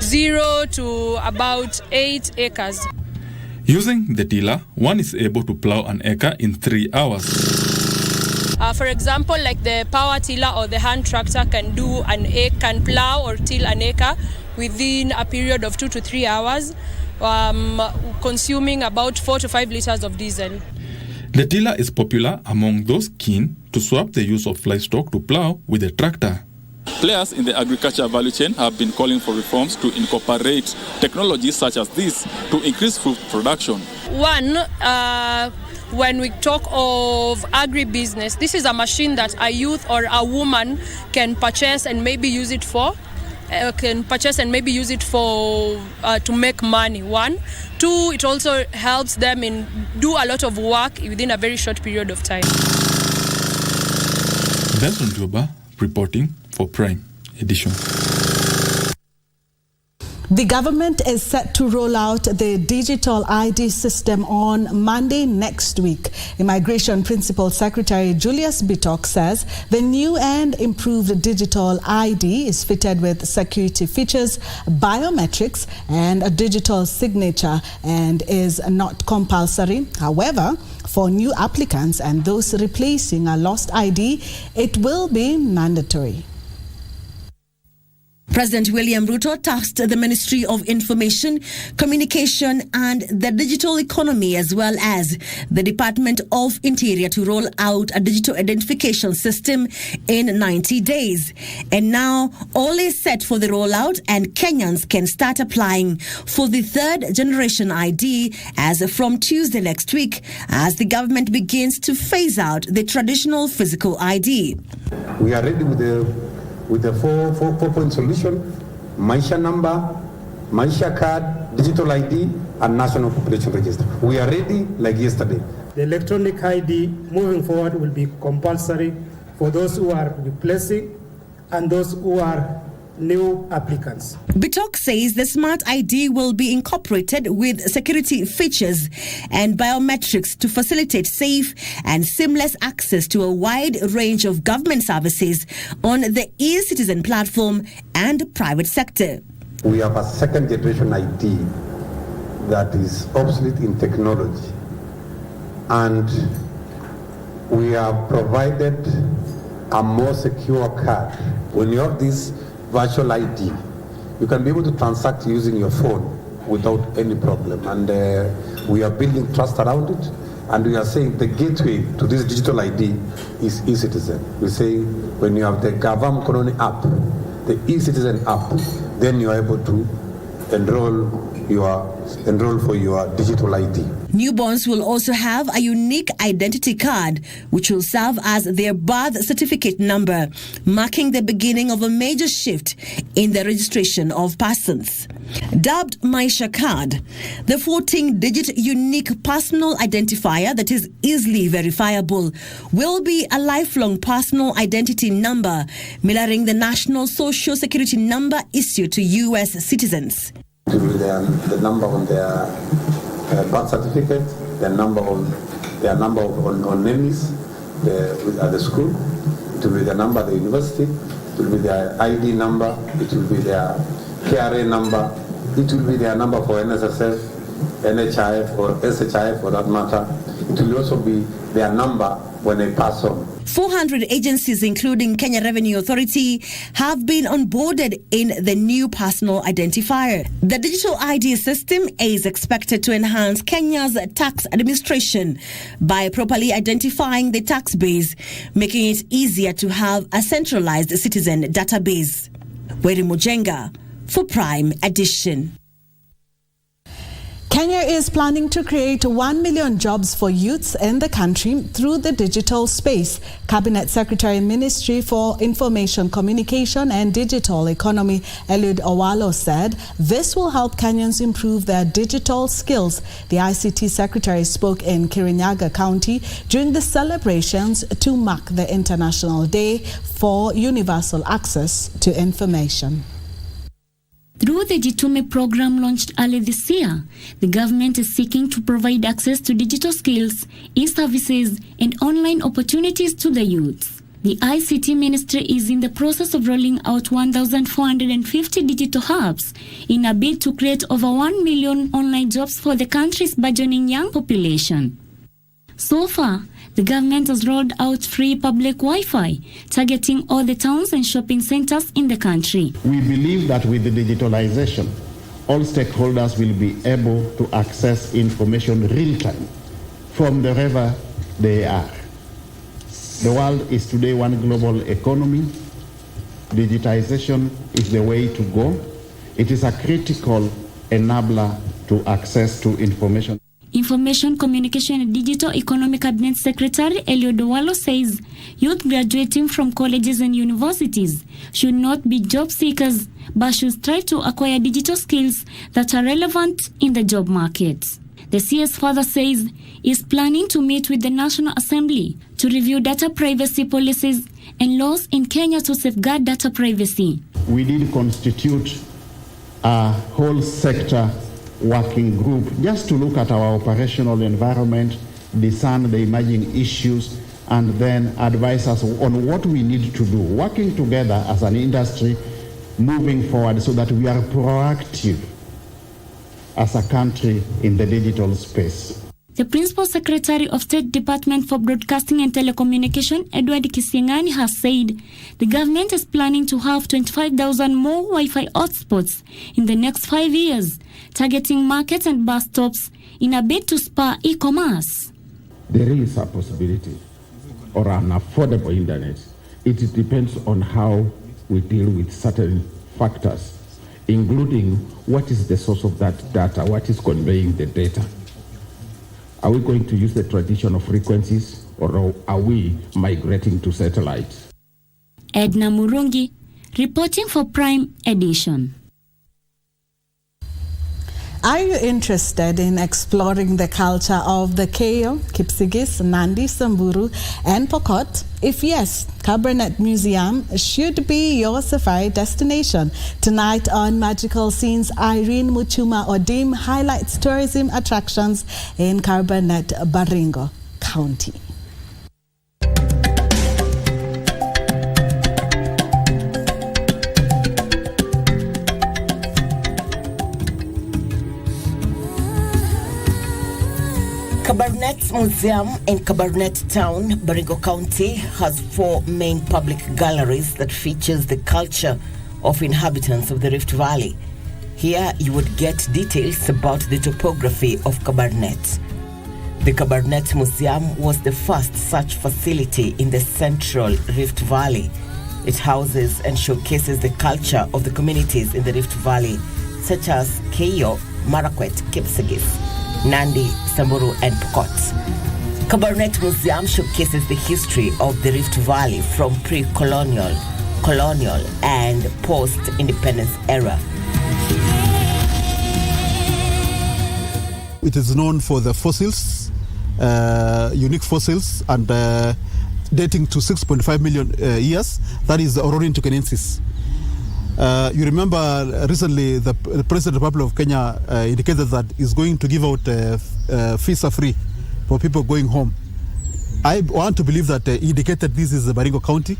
0 to about 8 acres. Using the tiller, one is able to plow an acre in 3 hours. For example, like the power tiller or the hand tractor can plow or till an acre within a period of 2 to 3 hours, consuming about 4 to 5 liters of diesel. The tiller is popular among those keen to swap the use of livestock to plow with a tractor. Players in the agriculture value chain have been calling for reforms to incorporate technologies such as this to increase food production. One, when we talk of agribusiness, this is a machine that a youth or a woman can purchase and maybe use it for to make money. 1, 2, it also helps them in do a lot of work within a very short period of time. Benson Juba reporting for Prime Edition. The government is set to roll out the digital ID system on Monday next week. Immigration Principal Secretary Julius Bitok says the new and improved digital ID is fitted with security features, biometrics, and a digital signature and is not compulsory. However, for new applicants and those replacing a lost ID, it will be mandatory. President William Ruto tasked the Ministry of Information, Communication and the Digital Economy as well as the Department of Interior to roll out a digital identification system in 90 days. And now all is set for the rollout and Kenyans can start applying for the third generation ID as from Tuesday next week as the government begins to phase out the traditional physical ID. We are ready with the four-point solution: Maisha number, Maisha card, digital ID, and national population register. We are ready like yesterday. The electronic ID moving forward will be compulsory for those who are replacing and those who are new applicants. Bitok says the smart ID will be incorporated with security features and biometrics to facilitate safe and seamless access to a wide range of government services on the e-citizen platform and private sector. We have a second generation ID that is obsolete in technology, and we have provided a more secure card. When you have this virtual ID, you can be able to transact using your phone without any problem. And we are building trust around it. And we are saying the gateway to this digital ID is e-citizen. We say when you have the Gavam Koloni app, the e-citizen app, then you are able to enroll for your digital ID. Newborns will also have a unique identity card, which will serve as their birth certificate number, marking the beginning of a major shift in the registration of persons. Dubbed Maisha Card, the 14-digit unique personal identifier that is easily verifiable will be a lifelong personal identity number, mirroring the national social security number issued to U.S. citizens. It will be the number on their birth certificate, their number on names at the school. It will be the number at the university. It will be their ID number. It will be their KRA number. It will be their number for NSSF, NHIF, or SHIF for that matter. It will also be their number when they pass on. 400 agencies, including Kenya Revenue Authority, have been onboarded in the new personal identifier. The digital ID system is expected to enhance Kenya's tax administration by properly identifying the tax base, making it easier to have a centralized citizen database. Weri Mujenga for Prime Edition. Kenya is planning to create 1 million jobs for youths in the country through the digital space. Cabinet Secretary Ministry for Information, Communication and Digital Economy, Eliud Owalo, said this will help Kenyans improve their digital skills. The ICT Secretary spoke in Kirinyaga County during the celebrations to mark the International Day for Universal Access to Information. Through the Jitume program launched early this year, the government is seeking to provide access to digital skills, e-services, and online opportunities to the youths. The ICT Ministry is in the process of rolling out 1,450 digital hubs in a bid to create over 1 million online jobs for the country's burgeoning young population. So far, the government has rolled out free public Wi-Fi, targeting all the towns and shopping centers in the country. We believe that with the digitalization, all stakeholders will be able to access information real-time from wherever they are. The world is today one global economy. Digitization is the way to go. It is a critical enabler to access to information. Information, Communication and Digital Economy Cabinet Secretary Eliud Owalo says youth graduating from colleges and universities should not be job seekers, but should strive to acquire digital skills that are relevant in the job market. The CS further says is planning to meet with the National Assembly to review data privacy policies and laws in Kenya to safeguard data privacy. We did constitute a whole sector working group just to look at our operational environment, discern the emerging issues, and then advise us on what we need to do, working together as an industry, moving forward so that we are proactive as a country in the digital space. The Principal Secretary of State Department for Broadcasting and Telecommunication, Edward Kisiangani, has said the government is planning to have 25,000 more Wi-Fi hotspots in the next 5 years, targeting markets and bus stops in a bid to spur e-commerce. There is a possibility or an affordable internet. It depends on how we deal with certain factors, including what is the source of that data, what is conveying the data. Are we going to use the traditional frequencies, or are we migrating to satellite? Edna Murungi, reporting for Prime Edition. Are you interested in exploring the culture of the Keyo, Kipsigis, Nandi, Samburu, and Pokot? If yes, Kabarnet Museum should be your safari destination. Tonight on Magical Scenes, Irene Muchuma Odim highlights tourism attractions in Kabarnet, Baringo County. Kabarnet Museum in Kabarnet Town, Baringo County, has 4 main public galleries that features the culture of inhabitants of the Rift Valley. Here you would get details about the topography of Kabarnet. The Kabarnet Museum was the first such facility in the central Rift Valley. It houses and showcases the culture of the communities in the Rift Valley, such as Keyo, Marakwet, Kipsigis, Nandi, Samburu, and Pokot. Kabarnet Museum showcases the history of the Rift Valley from pre-colonial, colonial, and post-independence era. It is known for the fossils, unique fossils, and dating to 6.5 million years. That is the Aurorian Tucanensis. You remember recently the President of the Republic of Kenya indicated that he's going to give out visa free for people going home. I want to believe that he indicated this is the Baringo County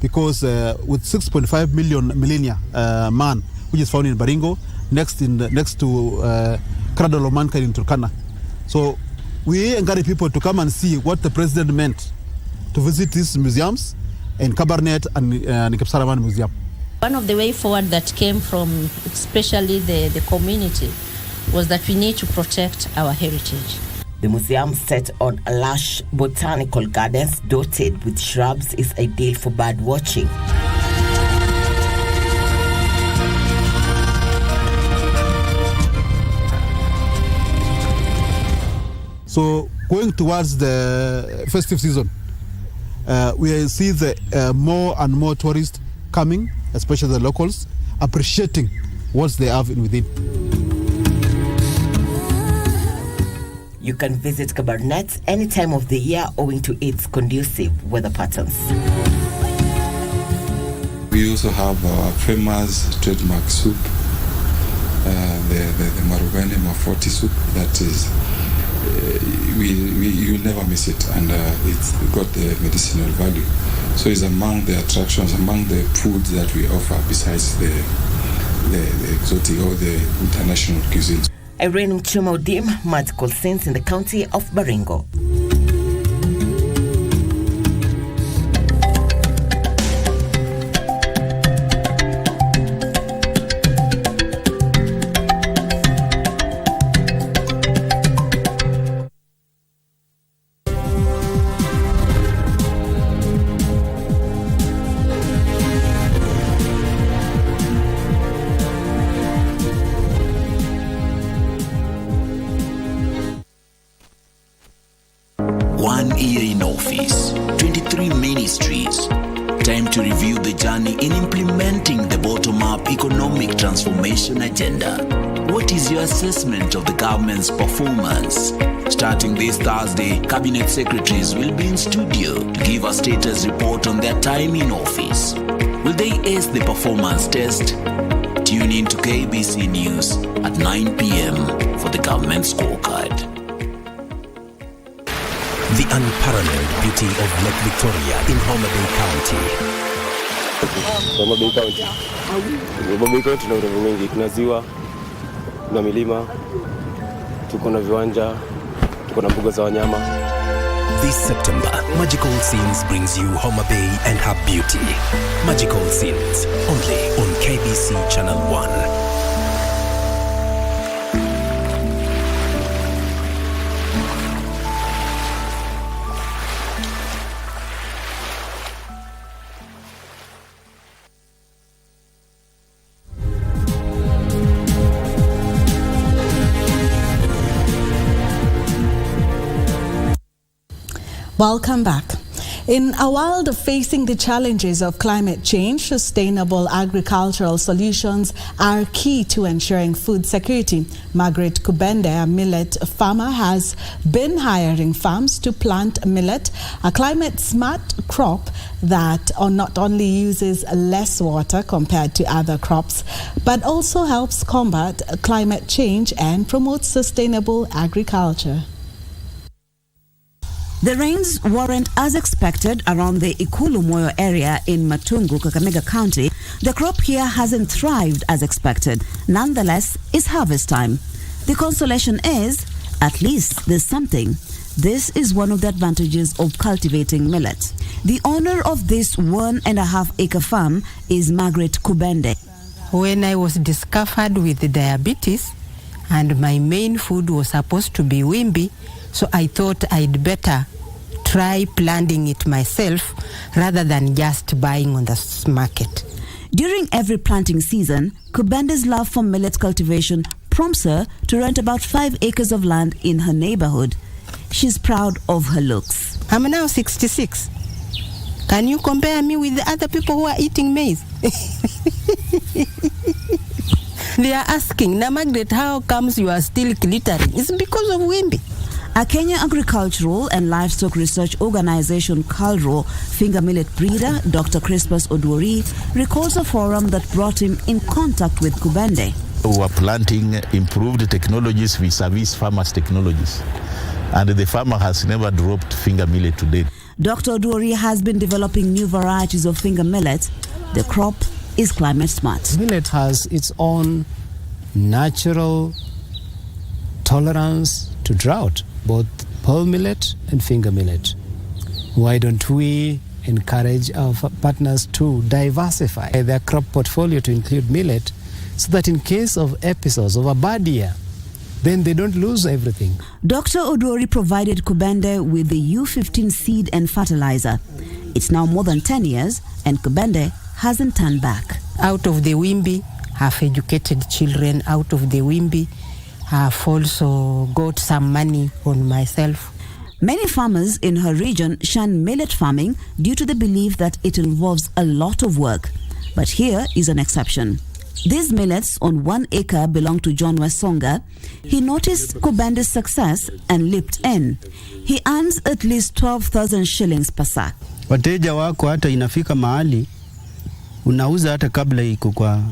because with 6.5 million millennia man, which is found in Baringo, next to Cradle of Mankind in Turkana. So we encourage people to come and see what the President meant to visit these museums in Kabarnet and Kipsaraman Museum. One of the way forward that came from especially the community was that we need to protect our heritage. The museum set on lush botanical gardens dotted with shrubs is ideal for bird watching. So going towards the festive season, we see the more and more tourists coming, especially the locals, appreciating what they have within. You can visit Kabarnet any time of the year owing to its conducive weather patterns. We also have our famous trademark soup, the Marubeni Mafoti soup. That is, you'll never miss it, and it's got the medicinal value. So it's among the attractions, among the foods that we offer besides the exotic or the international cuisines. Irene Mchuma Odim, Magical Scenes in the county of Baringo. Agenda. What is your assessment of the government's performance? Starting this Thursday, Cabinet Secretaries will be in studio to give a status report on their time in office. Will they ace the performance test? Tune in to KBC News at 9 p.m. for the government scorecard. The unparalleled beauty of Lake Victoria in Homa Bay County. Homa Bay County. Homa Bay County tuna urembo mwingi, kuna ziwa, kuna milima, tuko na viwanja, tuko na mbuga za wanyama. This September, Magical Scenes brings you Homa Bay and her beauty. Magical Scenes, only on KBC Channel 1. Welcome back. In a world facing the challenges of climate change, sustainable agricultural solutions are key to ensuring food security. Margaret Kubende, a millet farmer, has been hiring farms to plant millet, a climate-smart crop that not only uses less water compared to other crops, but also helps combat climate change and promote sustainable agriculture. The rains weren't as expected around the Ikulu-Moyo area in Matungu, Kakamega County. The crop here hasn't thrived as expected. Nonetheless, it's harvest time. The consolation is, at least there's something. This is one of the advantages of cultivating millet. The owner of this 1.5-acre farm is Margaret Kubende. When I was discovered with diabetes and my main food was supposed to be wimbi, so I thought I'd better try planting it myself rather than just buying on the market. During every planting season, Kubende's love for millet cultivation prompts her to rent about 5 acres of land in her neighborhood. She's proud of her looks. I'm now 66. Can you compare me with the other people who are eating maize? They are asking, now Margaret, how comes you are still glittering? It's because of wimbi. A Kenya Agricultural and Livestock Research Organization, KALRO, finger millet breeder Dr. Crispus Odwori recalls a forum that brought him in contact with Kubende. We are planting improved technologies vis-a-vis farmers' technologies, and the farmer has never dropped finger millet to date. Dr. Odwori has been developing new varieties of finger millet. The crop is climate smart. Millet has its own natural tolerance to drought, both pearl millet and finger millet. Why don't we encourage our partners to diversify their crop portfolio to include millet, so that in case of episodes of a bad year, then they don't lose everything. Dr. Odwori provided Kubende with the U15 seed and fertilizer. It's now more than 10 years, and Kubende hasn't turned back. Out of the wimbi, I've educated children. Out of the wimbi, I've also got some money on myself. Many farmers in her region shun millet farming due to the belief that it involves a lot of work. But here is an exception. These millets on 1 acre belong to John Wesonga. He noticed Kubende's success and leaped in. He earns at least 12,000 shillings per sack. Wateja wako hata inafika mahali unauza hata kabla iko kwa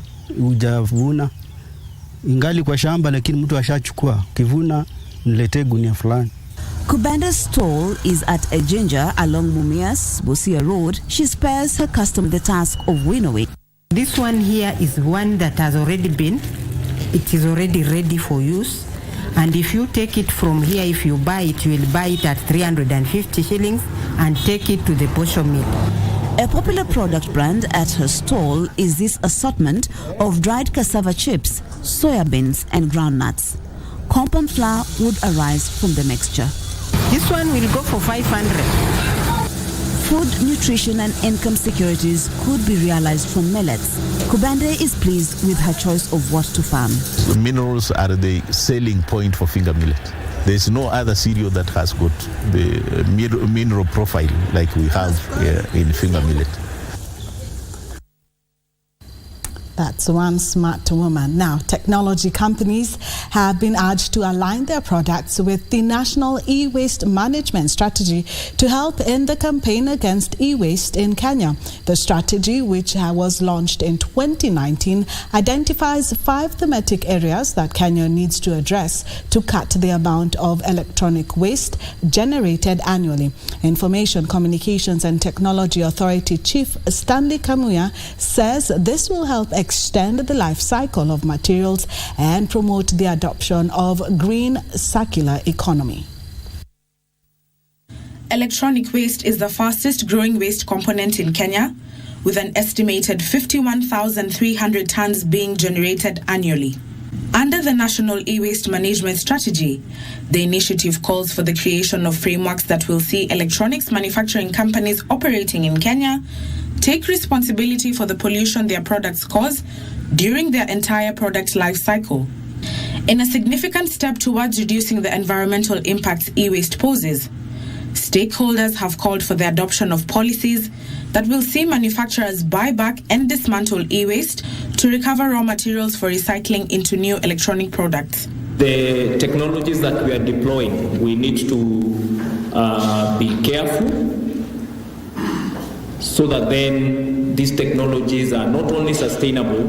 hujavuna. Ingali kwa shamba lakini mtu ashachukua. Kivuna niletee gunia fulani. Kubende's stall is at a ginger along Mumias, Busia Road. She spares her customer the task of winnowing. This one here is one that has already been. It is already ready for use. And if you take it from here, if you buy it, you will buy it at 350 shillings and take it to the posho mill. A popular product brand at her stall is this assortment of dried cassava chips, soya beans and groundnuts. Compound flour would arise from the mixture. This one will go for 500. Food, nutrition and income securities could be realized from millets. Kubende is pleased with her choice of what to farm. Minerals are the selling point for finger millet. There is no other cereal that has got the mineral profile like we have in finger millet. That's one smart woman. Now, technology companies have been urged to align their products with the National E-Waste Management Strategy to help in the campaign against e-waste in Kenya. The strategy, which was launched in 2019, identifies 5 thematic areas that Kenya needs to address to cut the amount of electronic waste generated annually. Information Communications and Technology Authority Chief Stanley Kamuya says this will help extend the life cycle of materials and promote the adoption of green circular economy. Electronic waste is the fastest growing waste component in Kenya, with an estimated 51,300 tons being generated annually. Under the National E-Waste Management Strategy, the initiative calls for the creation of frameworks that will see electronics manufacturing companies operating in Kenya take responsibility for the pollution their products cause during their entire product life cycle. In a significant step towards reducing the environmental impacts e-waste poses, stakeholders have called for the adoption of policies that will see manufacturers buy back and dismantle e-waste to recover raw materials for recycling into new electronic products. The technologies that we are deploying, we need to be careful so that then these technologies are not only sustainable,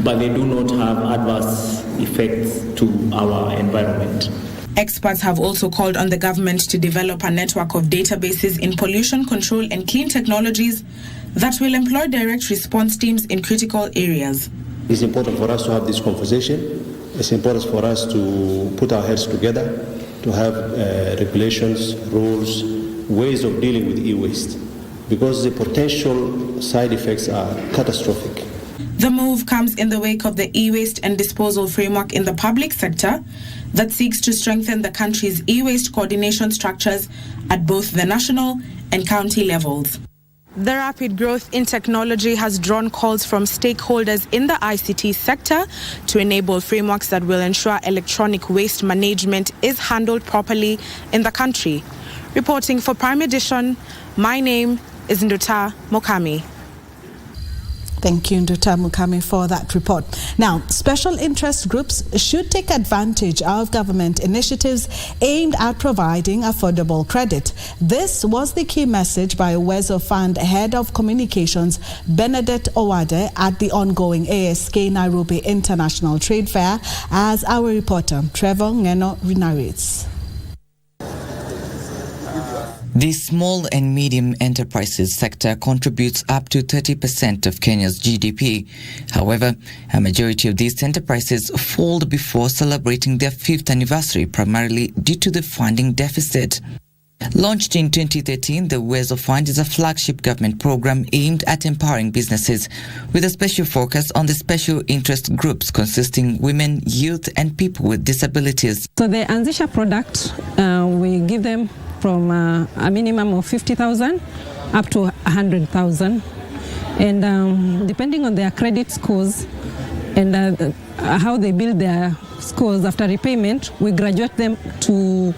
but they do not have adverse effects to our environment. Experts have also called on the government to develop a network of databases in pollution control and clean technologies that will employ direct response teams in critical areas. It's important for us to have this conversation. It's important for us to put our heads together, to have regulations, rules, ways of dealing with e-waste, because the potential side effects are catastrophic. The move comes in the wake of the e-waste and disposal framework in the public sector that seeks to strengthen the country's e-waste coordination structures at both the national and county levels. The rapid growth in technology has drawn calls from stakeholders in the ICT sector to enable frameworks that will ensure electronic waste management is handled properly in the country. Reporting for Prime Edition, my name is Nduta Mokami. Thank you, Nduta Mukami, for that report. Now, special interest groups should take advantage of government initiatives aimed at providing affordable credit. This was the key message by Uwezo Fund Head of Communications, Benedict Owade, at the ongoing ASK Nairobi International Trade Fair, as our reporter, Trevor Nino, narrates. The small and medium enterprises sector contributes up to 30% of Kenya's GDP. However, a majority of these enterprises fold before celebrating their 5th anniversary, primarily due to the funding deficit. Launched in 2013, the Uwezo Fund is a flagship government program aimed at empowering businesses, with a special focus on the special interest groups consisting women, youth, and people with disabilities. So the Anzisha product, we give them from a minimum of 50,000 up to 100,000, and depending on their credit scores and how they build their scores after repayment, we graduate them to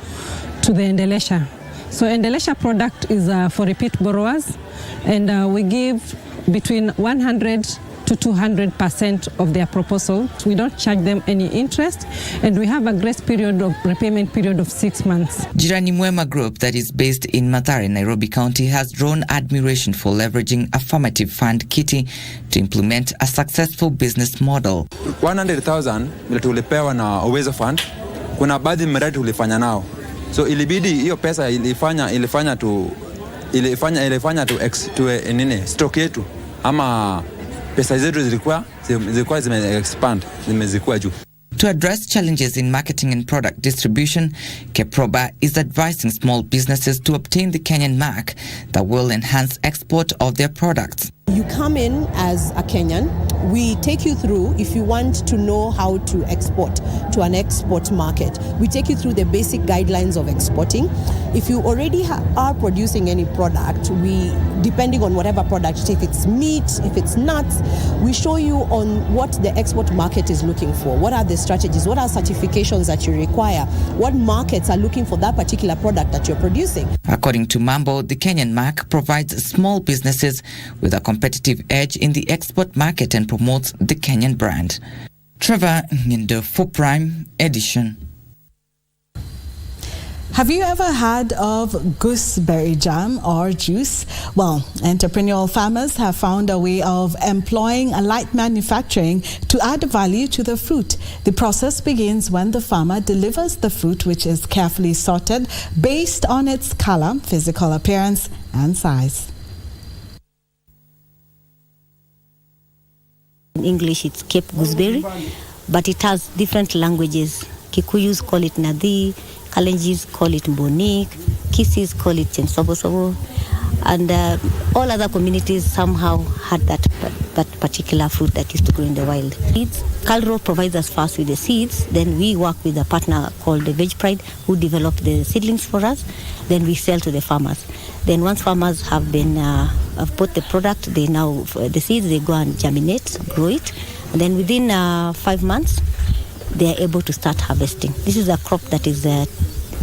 the Endelesha. So Endelesha product is for repeat borrowers, and we give between 100 to 200% of their proposal. We don't charge them any interest, and we have a grace period of repayment period of 6 months. Jirani Mwema Group, that is based in Mathare, Nairobi County, has drawn admiration for leveraging affirmative fund kitty to implement a successful business model. 100,000 vile tulipewa na Uwezo Fund, kuna baadhi miradi tulifanya nao, so ilibidi hiyo pesa ilifanya tu stock yetu ama pesa zetu zilikuwa zime-expand, zimezikuwa juu. To address challenges in marketing and product distribution, Keproba is advising small businesses to obtain the Kenyan mark that will enhance export of their products. You come in as a Kenyan, we take you through, if you want to know how to export to an export market, we take you through the basic guidelines of exporting. If you already are producing any product, we, depending on whatever product, if it's meat, if it's nuts, we show you on what the export market is looking for. What are the strategies? What are certifications that you require? What markets are looking for that particular product that you're producing? According to Mambo, the Kenyan mark provides small businesses with a competitive edge in the export market and promotes the Kenyan brand. Trevor Ngindo for Prime Edition. Have you ever heard of gooseberry jam or juice? Well, entrepreneurial farmers have found a way of employing a light manufacturing to add value to the fruit. The process begins when the farmer delivers the fruit, which is carefully sorted based on its color, physical appearance, and size. In English, it's Cape gooseberry, but it has different languages. Kikuyus call it Nadi, Kalenjis call it Mbonik, Kisis call it Chensobosobo, and all other communities somehow had that particular fruit that used to grow in the wild. Calro provides us first with the seeds, then we work with a partner called the Veg Pride who develop the seedlings for us, then we sell to the farmers. Then once farmers have bought the product, the seeds, they go and germinate, grow it, and then within 5 months, they are able to start harvesting. This is a crop that is a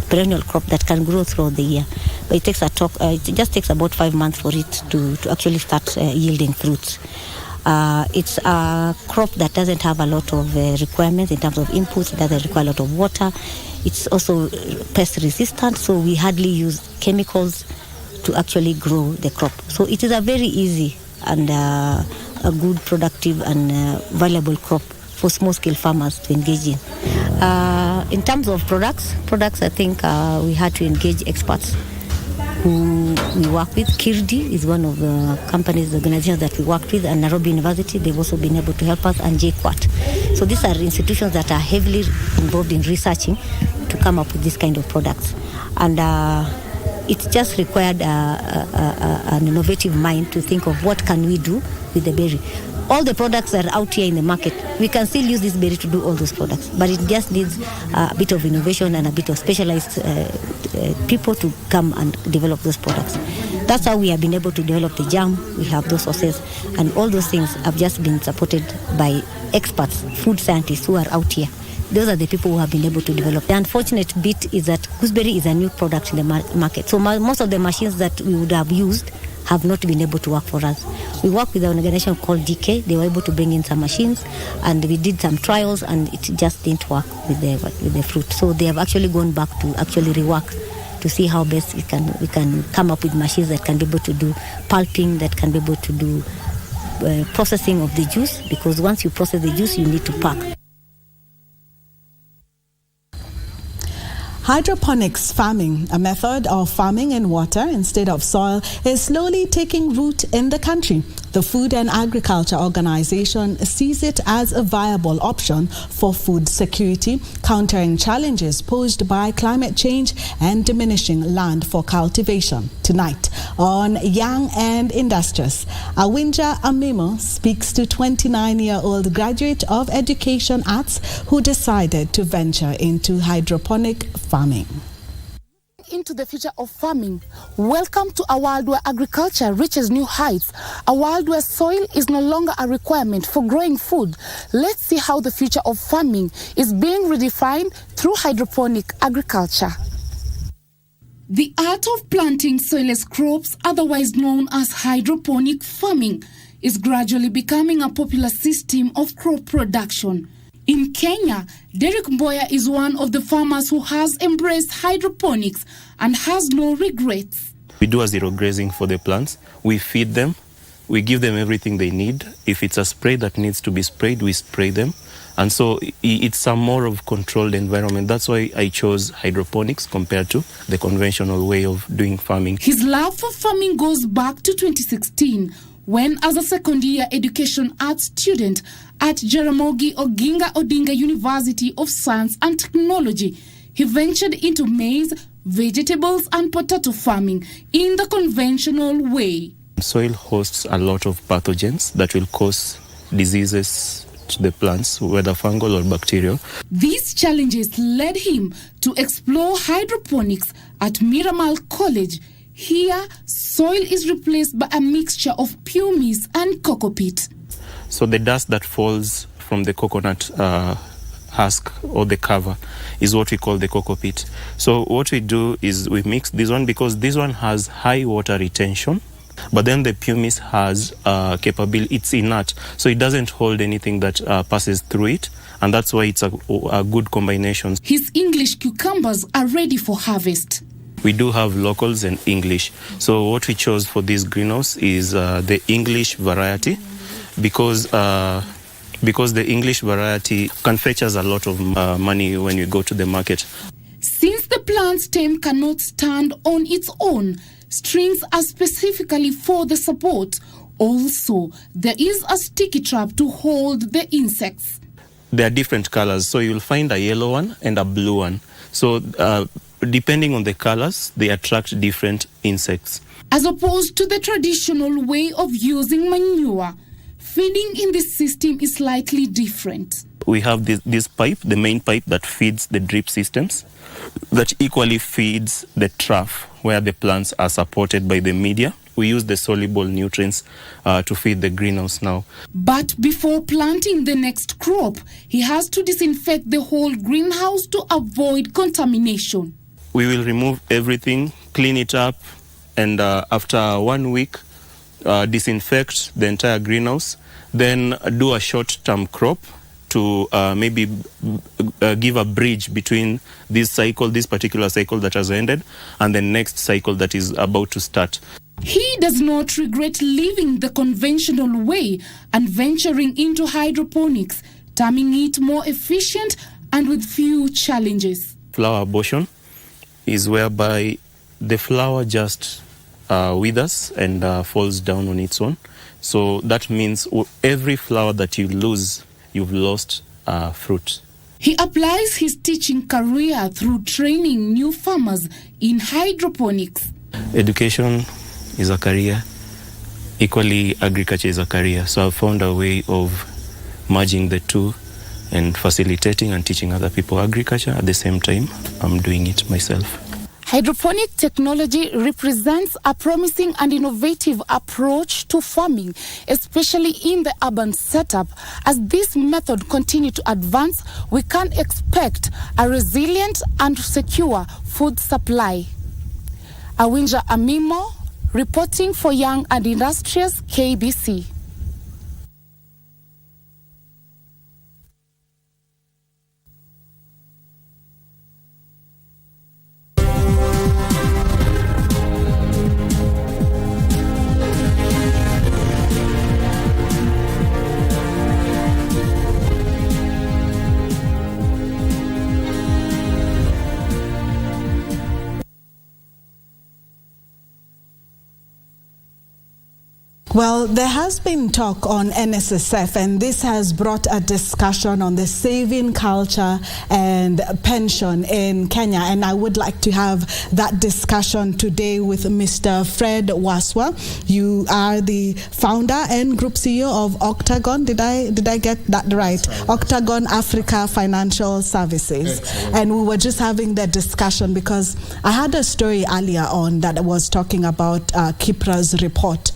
perennial crop that can grow throughout the year. But it just takes about 5 months for it to actually start yielding fruits. It's a crop that doesn't have a lot of requirements in terms of inputs. It doesn't require a lot of water. It's also pest resistant, so we hardly use chemicals to actually grow the crop. So it is a very easy and a good, productive and valuable crop for small-scale farmers to engage in. In terms of products, I think we had to engage experts who we work with. Kirdi is one of the organizations that we worked with, and Nairobi University, they've also been able to help us, and JQuat. So these are institutions that are heavily involved in researching to come up with this kind of products. And it just required an innovative mind to think of what can we do with the berry. All the products that are out here in the market, we can still use this berry to do all those products, but it just needs a bit of innovation and a bit of specialized people to come and develop those products. That's how we have been able to develop the jam. We have those sources, and all those things have just been supported by experts, food scientists who are out here. Those are the people who have been able to develop. The unfortunate bit is that gooseberry is a new product in the market, so most of the machines that we would have used have not been able to work for us. We work with an organization called DK. They were able to bring in some machines, and we did some trials, and it just didn't work with the fruit. So they have actually gone back to actually rework to see how best we can come up with machines that can be able to do pulping, that can be able to do processing of the juice, because once you process the juice, you need to pack. Hydroponics farming, a method of farming in water instead of soil, is slowly taking root in the country. The Food and Agriculture Organization sees it as a viable option for food security, countering challenges posed by climate change and diminishing land for cultivation. Tonight on Young and Industrious, Awinja Amimo speaks to 29-year-old graduate of Education Arts who decided to venture into hydroponic farming. Into the future of farming. Welcome to a world where agriculture reaches new heights, a world where soil is no longer a requirement for growing food. Let's see how the future of farming is being redefined through hydroponic agriculture. The art of planting soilless crops, otherwise known as hydroponic farming, is gradually becoming a popular system of crop production. In Kenya, Derek Mboya is one of the farmers who has embraced hydroponics and has no regrets. We do a zero grazing for the plants. We feed them. We give them everything they need. If it's a spray that needs to be sprayed, we spray them. And so it's a more of controlled environment. That's why I chose hydroponics compared to the conventional way of doing farming. His love for farming goes back to 2016, when as a second-year education arts student at Jaramogi Oginga Odinga University of Science and Technology, he ventured into maize, vegetables and potato farming in the conventional way. Soil hosts a lot of pathogens that will cause diseases to the plants, whether fungal or bacterial. These challenges led him to explore hydroponics at Miramal College. Here, soil is replaced by a mixture of pumice and cocoa peat. So the dust that falls from the coconut husk or the cover is what we call the cocoa peat. So what we do is we mix this one because this one has high water retention, but then the pumice has capability, it's inert, so it doesn't hold anything that passes through it, and that's why it's a good combination. His English cucumbers are ready for harvest. We do have locals and English. So what we chose for this greenhouse is the English variety because the English variety can fetch us a lot of money when we go to the market. Since the plant stem cannot stand on its own, strings are specifically for the support. Also, there is a sticky trap to hold the insects. There are different colors, so you'll find a yellow one and a blue one. So depending on the colors, they attract different insects. As opposed to the traditional way of using manure, feeding in this system is slightly different. We have this pipe, the main pipe that feeds the drip systems, that equally feeds the trough where the plants are supported by the media. We use the soluble nutrients to feed the greenhouse now. But before planting the next crop, he has to disinfect the whole greenhouse to avoid contamination. We will remove everything, clean it up, and after 1 week, disinfect the entire greenhouse, then do a short-term crop to maybe give a bridge between this particular cycle that has ended, and the next cycle that is about to start. He does not regret leaving the conventional way and venturing into hydroponics, terming it more efficient and with few challenges. Flower abortion is whereby the flower just withers and falls down on its own. So that means every flower that you lose, you've lost fruit. He applies his teaching career through training new farmers in hydroponics. Education is a career. Equally, agriculture is a career. So I've found a way of merging the two and facilitating and teaching other people agriculture. At the same time, I'm doing it myself. Hydroponic technology represents a promising and innovative approach to farming, especially in the urban setup. As this method continues to advance, we can expect a resilient and secure food supply. Awinja Amimo, reporting for Young and Industrious, KBC. Well, there has been talk on NSSF, and this has brought a discussion on the saving culture and pension in Kenya. And I would like to have that discussion today with Mr. Fred Waswa. You are the founder and group CEO of Octagon. Did I get that right? Octagon Africa Financial Services. Excellent. And we were just having that discussion because I had a story earlier on that was talking about Kipra's report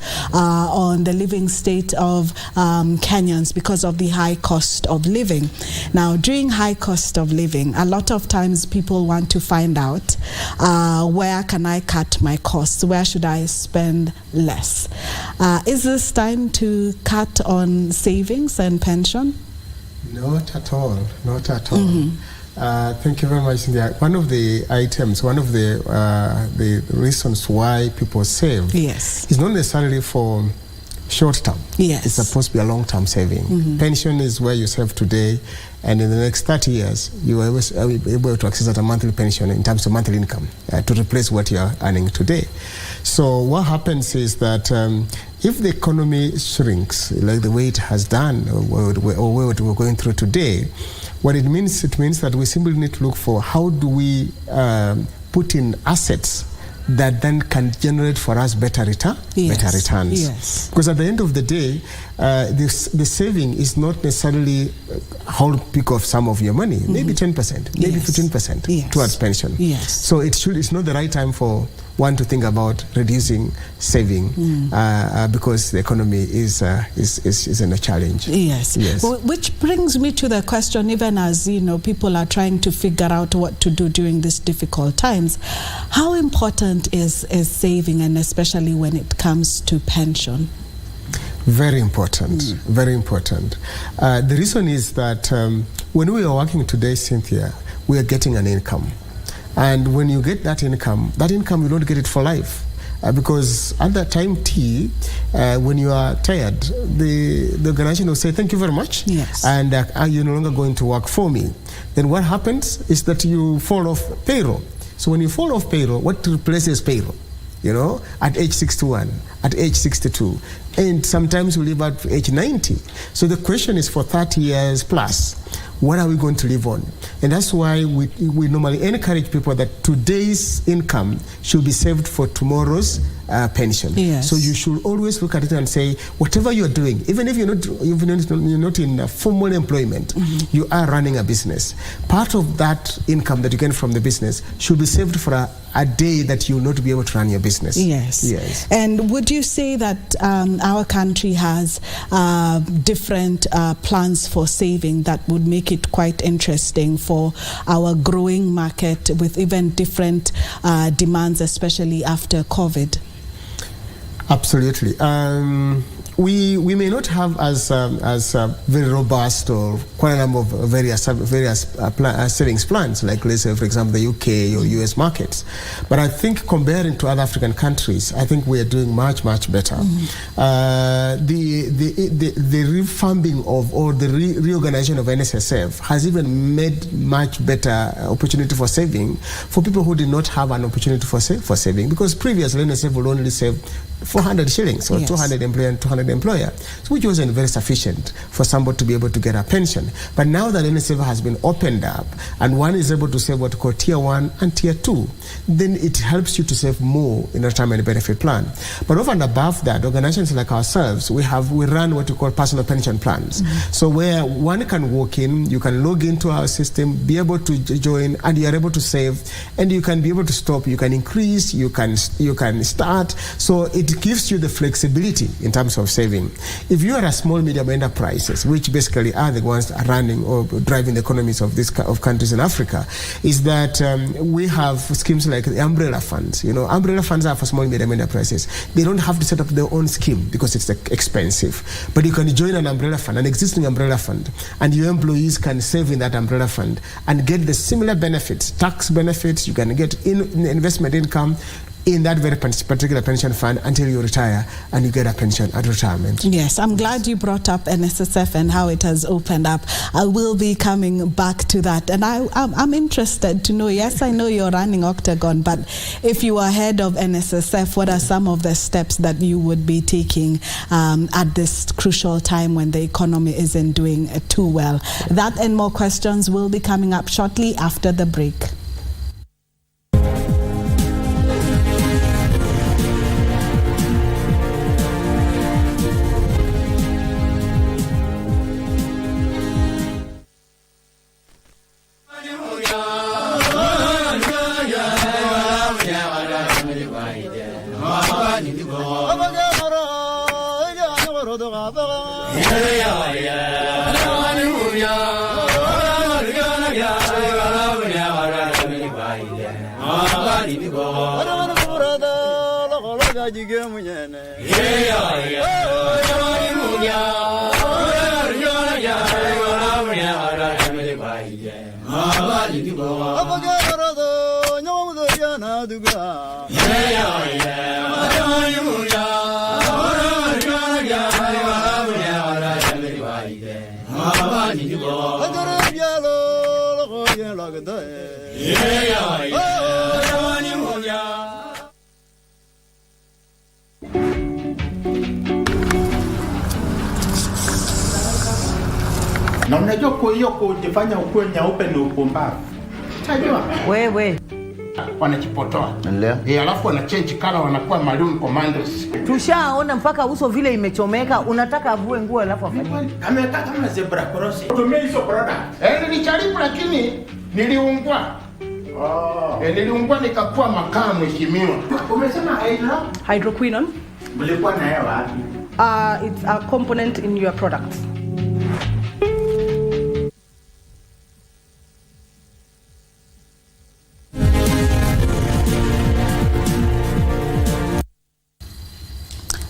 on the living state of Kenyans because of the high cost of living. Now, during high cost of living, a lot of times people want to find out where can I cut my costs? Where should I spend less? Is this time to cut on savings and pension? Not at all. Not at all. Mm-hmm. Thank you very much, Cynthia. One of the items, one of the reasons why people save is not necessarily for short term. Yes. It's supposed to be a long term saving. Mm-hmm. Pension is where you save today, and in the next 30 years, you are able to access a monthly pension in terms of monthly income to replace what you are earning today. So what happens is that if the economy shrinks, like the way it has done, or what we're going through today, what it means that we simply need to look for how do we put in assets that then can generate for us better returns. Yes. Because at the end of the day, the saving is not necessarily a whole pick of some of your money, mm-hmm. maybe 10%, maybe 15% towards pension. Yes. So it's not the right time for one to think about reducing saving because the economy is in a challenge. Yes. Well, which brings me to the question, even as people are trying to figure out what to do during these difficult times, how important is saving, and especially when it comes to pension? Very important, very important. The reason is that when we are working today, Cynthia, we are getting an income. And when you get that income you don't get it for life. Because at that time when you are tired, the organization will say, thank you very much, and you're no longer going to work for me. Then what happens is that you fall off payroll. So when you fall off payroll, what replaces payroll? At age 61, at age 62, and sometimes we live at age 90. So the question is, for 30 years plus, what are we going to live on? And that's why we normally encourage people that today's income should be saved for tomorrow's pension. Yes. So you should always look at it and say, whatever you're doing, even if you're not in formal employment, you are running a business. Part of that income that you get from the business should be saved for a day that you will not be able to run your business. Yes. Yes. And would you say that our country has different plans for saving that would make it quite interesting for our growing market with even different demands, especially after COVID? Absolutely. We may not have as very robust or quite a number of various savings plans, like let's say, for example, the UK or US markets. But I think comparing to other African countries, I think we are doing much better. The refunding of or the reorganization of NSSF has even made much better opportunity for saving for people who did not have an opportunity for saving, because previously NSSF would only save 400 shillings or 200 employer and 200 employer, which wasn't very sufficient for somebody to be able to get a pension. But now that NSSF has been opened up and one is able to save what we call tier 1 and tier 2, then it helps you to save more in a retirement benefit plan. But over and above that, organizations like ourselves, we run what we call personal pension plans. So where one can walk in, you can log into our system, be able to join, and you are able to save, and you can be able to stop, you can increase, you can start. So it gives you the flexibility in terms of saving. If you are a small medium enterprises, which basically are the ones running or driving the economies of countries in Africa, is that we have schemes like the umbrella funds. Umbrella funds are for small medium enterprises. They don't have to set up their own scheme because it's expensive. But you can join an umbrella fund, an existing umbrella fund, and your employees can save in that umbrella fund and get the similar benefits, tax benefits. You can get investment income in that very particular pension fund until you retire and you get a pension at retirement. Yes, I'm glad you brought up NSSF and how it has opened up. I will be coming back to that. And I'm interested to know, yes, I know you're running Octagon, but if you are head of NSSF, what are some of the steps that you would be taking at this crucial time when the economy isn't doing too well? That and more questions will be coming up shortly after the break. Na unajua kwa hiyo kujifanya ukuwe nyeupe ni upumbavu. Unajua? Wewe wanajipotoa. Alafu wana change color wanakuwa maroon commandos. Tushaona mpaka uso vile imechomeka, unataka avue nguo alafu afanye. Ameweka kama zebra cross. Tumia hizo product. Nilijaribu lakini niliungua. Niliungua nikakuwa makaa mheshimiwa. Umesema hydroquinone? Mlikuwa na hewa wapi? It's a component in your product.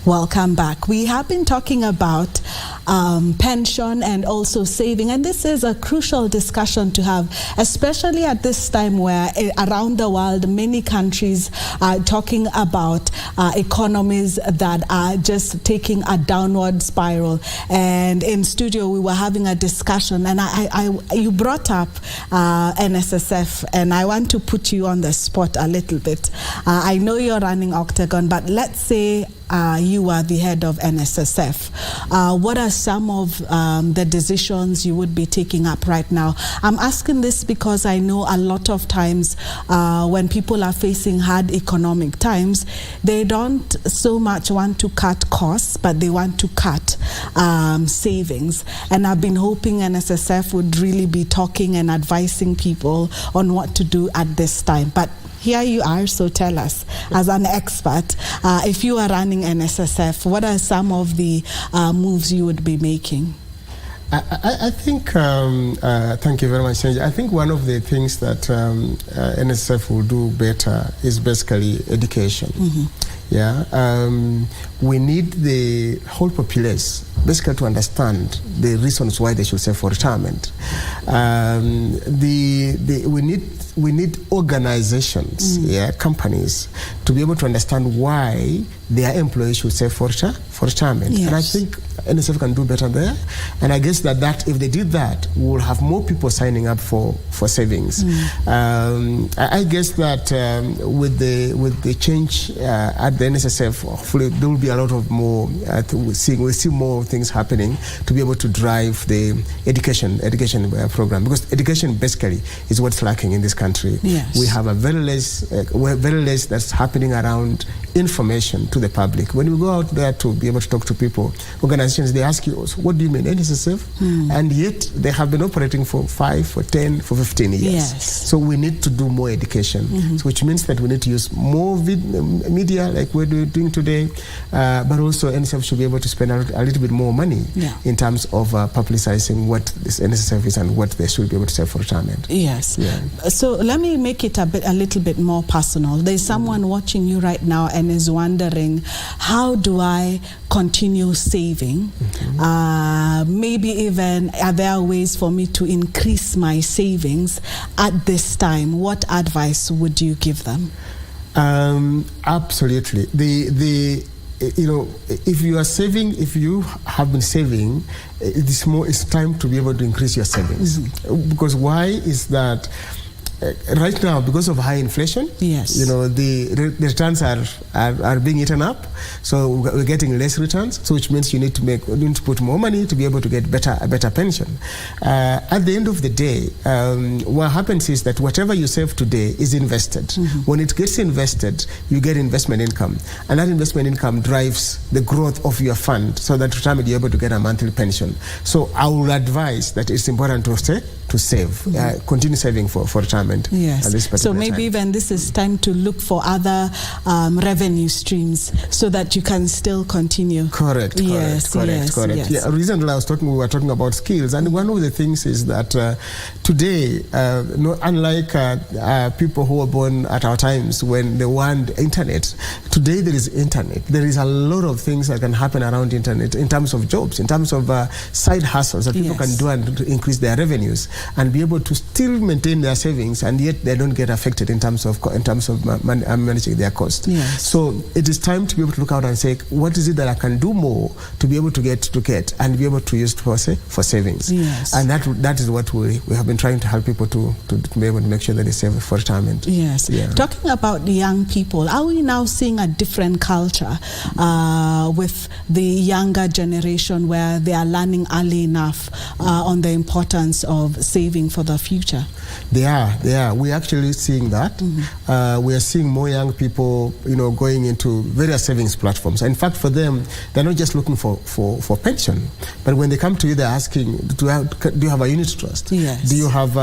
Welcome back. We have been talking about pension and also saving, and this is a crucial discussion to have, especially at this time where around the world many countries are talking about economies that are just taking a downward spiral. And in studio we were having a discussion, and you brought up NSSF, and I want to put you on the spot a little bit. I know you're running Octagon, but let's say you are the head of NSSF. What are some of the decisions you would be taking up right now? I'm asking this because I know a lot of times when people are facing hard economic times, they don't so much want to cut costs, but they want to cut savings. And I've been hoping NSSF would really be talking and advising people on what to do at this time. But here you are, so tell us, as an expert, if you are running NSSF, what are some of the moves you would be making? I think, thank you very much, Sanjay. I think one of the things that NSSF will do better is basically education. Yeah, we need the whole populace basically to understand the reasons why they should save for retirement. We need organizations, companies, to be able to understand why their employees should save for retirement. Yes. And I think NSF can do better there. And I guess that if they did that, we'll have more people signing up for savings. I guess that with the change at the NSSF, hopefully there will be a lot of more. We'll see more things happening to be able to drive the education program, because education basically is what's lacking in this country. Yes. We have very less that's happening around information to the public. When we go out there to be able to talk to people, organizations, they ask you, what do you mean, NSSF? And yet they have been operating for 5, for 10, for 15 years. Yes. So we need to do more education, so which means that we need to use more media like we're doing today, but also NSSF should be able to spend a little bit more money in terms of publicizing what this NSSF is and what they should be able to save for retirement. Yes. So let me make it a little bit more personal. There's someone watching you right now and is wondering, how do I continue saving? Maybe even are there ways for me to increase my savings at this time? What advice would you give them? Absolutely. If you are saving, if you have been saving, it's time to be able to increase your savings. Because why is that? Right now, because of high inflation, the returns are being eaten up, so we're getting less returns. So which means you need to put more money to be able to get a better pension. At the end of the day, what happens is that whatever you save today is invested. When it gets invested, you get investment income, and that investment income drives the growth of your fund, so that retirement you're able to get a monthly pension. So I would advise that it's important to save, continue saving for retirement. Yes. So maybe even this is time to look for other revenue streams so that you can still continue. Correct. Yes. Yeah, recently we were talking about skills, and one of the things is that today, unlike people who were born at our times when they weren't internet, today there is internet. There is a lot of things that can happen around internet in terms of jobs, in terms of side hustles that people can do and increase their revenues and be able to still maintain their savings, and yet they don't get affected in terms of managing their cost. So it is time to be able to look out and say, what is it that I can do more to be able to get and be able to use for savings? And that is what we have been trying to help people to be able to make sure that they save for retirement. Talking about the young people, are we now seeing a different culture with the younger generation where they are learning early enough on the importance of saving for the future? They are. We're actually seeing that. We are seeing more young people, going into various savings platforms. In fact, for them, they're not just looking for pension, but when they come to you, they're asking, do you have a unit trust? Yes. Do you have,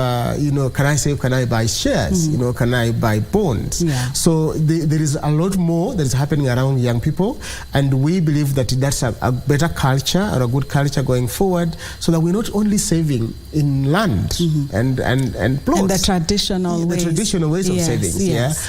can I save? Can I buy shares? Can I buy bonds? So there is a lot more that is happening around young people, and we believe that that's a better culture or a good culture going forward, so that we're not only saving in land and plots. And the traditional ways of savings.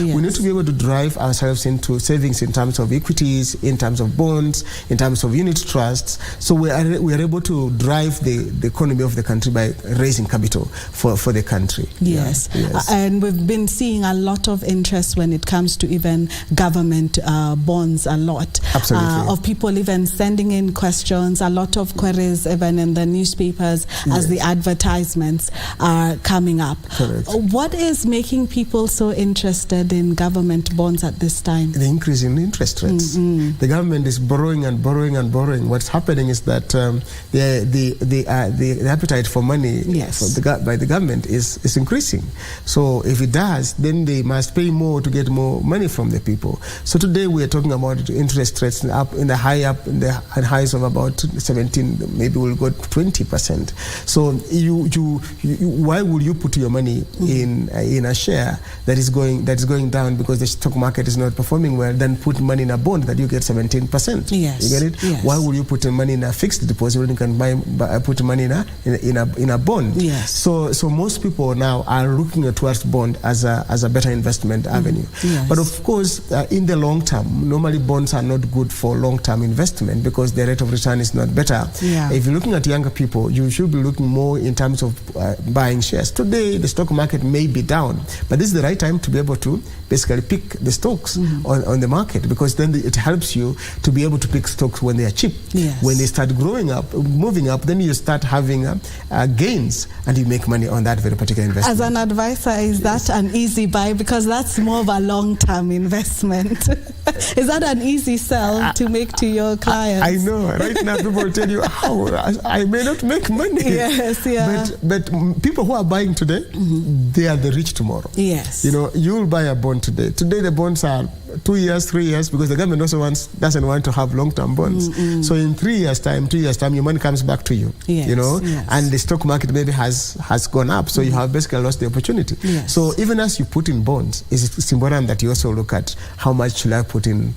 We need to be able to drive ourselves into savings in terms of equities, in terms of bonds, in terms of unit trusts. So we are able to drive the economy of the country by raising capital for the country. Yes. And we've been seeing a lot of interest when it comes to even government bonds, a lot. Absolutely. Of people even sending in questions, a lot of queries even in the newspapers as the advertisements. elections are coming up. Correct. What is making people so interested in government bonds at this time? The increase in interest rates. The government is borrowing and borrowing and borrowing. What's happening is that the appetite for money by the government is increasing. So if it does, then they must pay more to get more money from the people. So today we are talking about interest rates up in the highs of about 17, maybe we'll go to 20%. So why would you put your money in a share that is going down because the stock market is not performing well, then put money in a bond that you get 17%? Yes. You get it? Yes. Why would you put money in a fixed deposit when you can put money in a bond? Yes. So most people now are looking towards bond as a better investment avenue. Yes. But of course, in the long term, normally bonds are not good for long-term investment because the rate of return is not better. Yeah. If you're looking at younger people, you should be looking more in terms of buying shares. Today, the stock market may be down, but this is the right time to be able to basically pick the stocks on the market, because then it helps you to be able to pick stocks when they are cheap. Yes. When they start moving up, then you start having gains and you make money on that very particular investment. As an advisor, is that an easy buy? Because that's more of a long-term investment. Is that an easy sell to make to your clients? I know. Right now, people tell you, I may not make money. Yes, yeah. But people who are buying today, they are the rich tomorrow. Yes. You know, you will buy a bond today. Today, the bonds are 2 years, 3 years, because the government also doesn't want to have long-term bonds. So in 3 years' time, 2 years' time, your money comes back to you. Yes, you know, yes. and the stock market maybe has gone up, so you have basically lost the opportunity. Yes. So even as you put in bonds, it's important that you also look at how much should I put in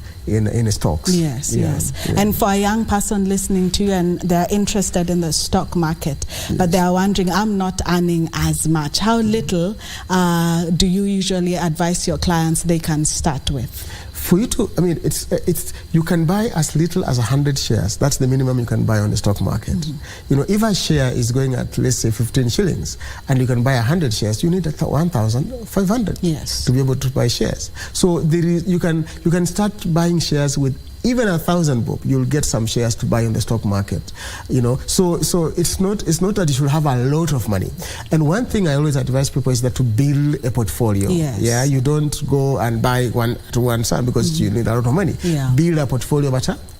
stocks. Yes, Yeah, yes. yeah. And for a young person listening to you and they're interested in the stock market, but they're wondering, I'm not earning as much. How little do you usually advise your clients they can start with? For you to, it's you can buy as little as 100 shares. That's the minimum you can buy on the stock market. You know, if a share is going at, let's say, 15 shillings, and you can buy 100 shares, you need 1,500 to be able to buy shares. So you can start buying shares with even 1,000 bob, you'll get some shares to buy on the stock market. You know, so it's not that you should have a lot of money. And one thing I always advise people is that to build a portfolio. Yes. Yeah, you don't go and buy one time because you need a lot of money. Yeah. Build a portfolio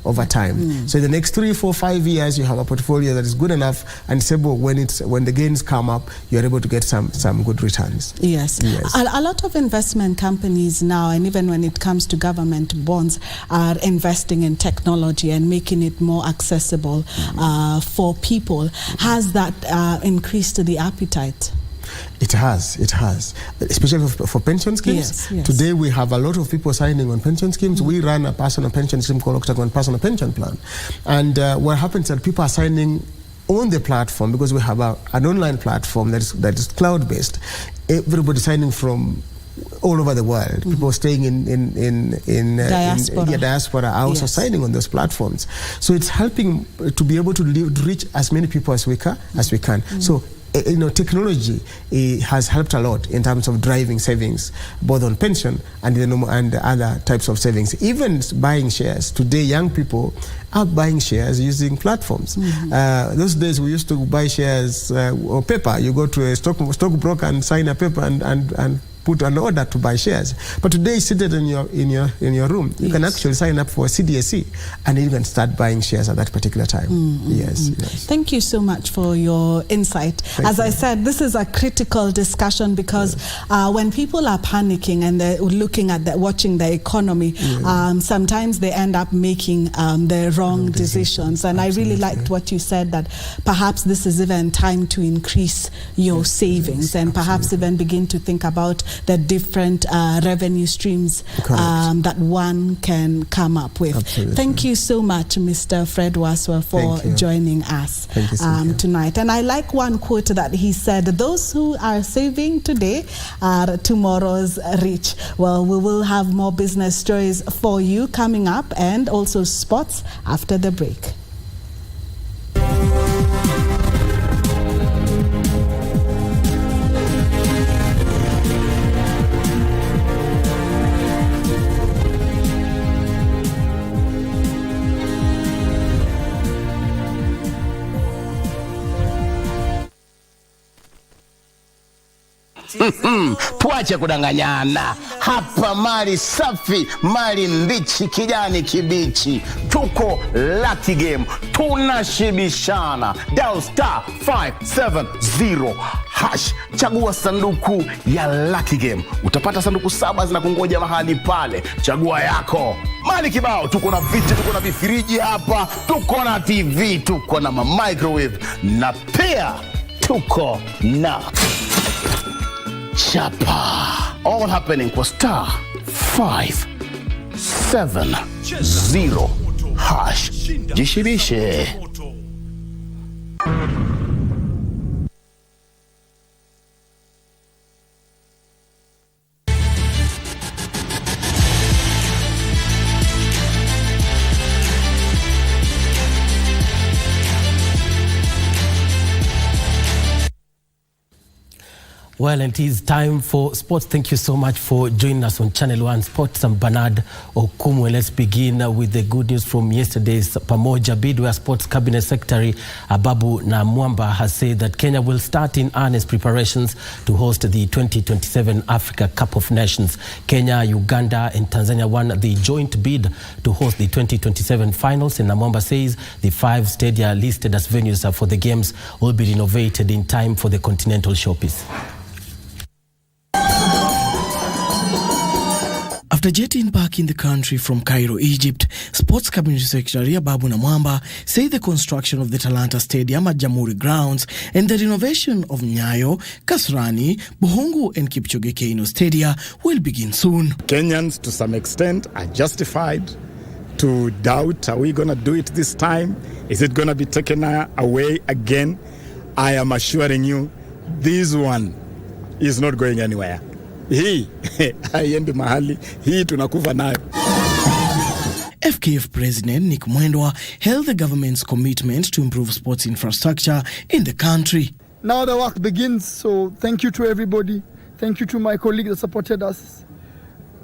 over time. So in the next 3, 4, 5 years, you have a portfolio that is good enough and stable. When the gains come up, you're able to get some good returns. Yes. A lot of investment companies now, and even when it comes to government bonds, are investing in technology and making it more accessible for people. Has that increased the appetite? It has, especially for pension schemes. Yes. Today we have a lot of people signing on pension schemes. We run a personal pension scheme called Octagon Personal Pension Plan. And what happens is that people are signing on the platform, because we have an online platform that is cloud-based. Everybody signing from all over the world. People staying in diaspora are also signing on those platforms. So it's helping to be able to reach as many people as we can. So technology has helped a lot in terms of driving savings, both on pension and other types of savings. Even buying shares. Today, young people are buying shares using platforms. Those days, we used to buy shares or paper. You go to a stockbroker and sign a paper and put an order to buy shares. But today, seated in your room, you can actually sign up for CDSC, and you can start buying shares at that particular time. Yes. Thank you so much for your insight. As I said, this is a critical discussion because when people are panicking and they're looking at watching the economy, sometimes they end up making the wrong decisions. And I really liked what you said, that perhaps this is even time to increase your savings and perhaps even begin to think about the different revenue streams that one can come up with. Absolutely. Thank you so much, Mr. Fred Waswa, for joining us tonight. And I like one quote that he said, those who are saving today are tomorrow's rich. Well, we will have more business stories for you coming up, and also sports after the break. Tuache kudanganyana. Hapa mali safi, mali mbichi, kijani kibichi. Tuko Lucky Game, tunashibishana. Dial *570#. Chagua sanduku ya Lucky Game. Utapata sanduku 7 zinakungoja mahali pale. Chagua yako. Mali kibao, tuko na viti, tuko na vifriji hapa, tuko na TV, tuko na microwave, na pia tuko na chapa. All happening kwa *570#. Jishibishe. Well, it is time for sports. Thank you so much for joining us on Channel 1 Sports. I'm Bernard Okumwe. Let's begin with the good news from yesterday's Pamoja bid, where Sports Cabinet Secretary Ababu Namwamba has said that Kenya will start in earnest preparations to host the 2027 Africa Cup of Nations. Kenya, Uganda and Tanzania won the joint bid to host the 2027 finals, and Namwamba says the 5 stadia listed as venues for the games will be renovated in time for the continental showpiece. After jetting back in the country from Cairo, Egypt, Sports Cabinet Secretary Ababu Namwamba said the construction of the Talanta Stadium at Jamhuri Grounds and the renovation of Nyayo, Kasarani, Buhungu and Kipchoge Keino Stadia will begin soon. Kenyans, to some extent, are justified to doubt, are we going to do it this time? Is it going to be taken away again? I am assuring you, this one is not going anywhere. Hii haiendi mahali, hii tunakufa nayo. FKF President Nick Mwendwa held the government's commitment to improve sports infrastructure in the country. Now the work begins, so thank you to everybody. Thank you to my colleagues that supported us.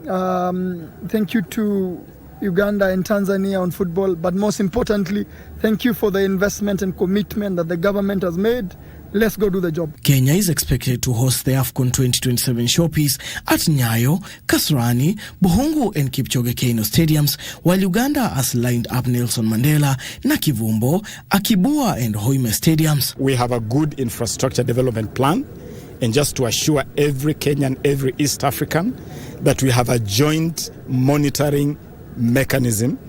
Thank you to Uganda and Tanzania on football, but most importantly, thank you for the investment and commitment that the government has made. Let's go do the job. Kenya is expected to host the AFCON 2027 showpiece at Nyayo, Kasarani, Buhungu and Kipchoge Keino stadiums, while Uganda has lined up Nelson Mandela, Nakivumbo, Akibua and Hoima stadiums. We have a good infrastructure development plan, and just to assure every Kenyan, every East African, that we have a joint monitoring mechanism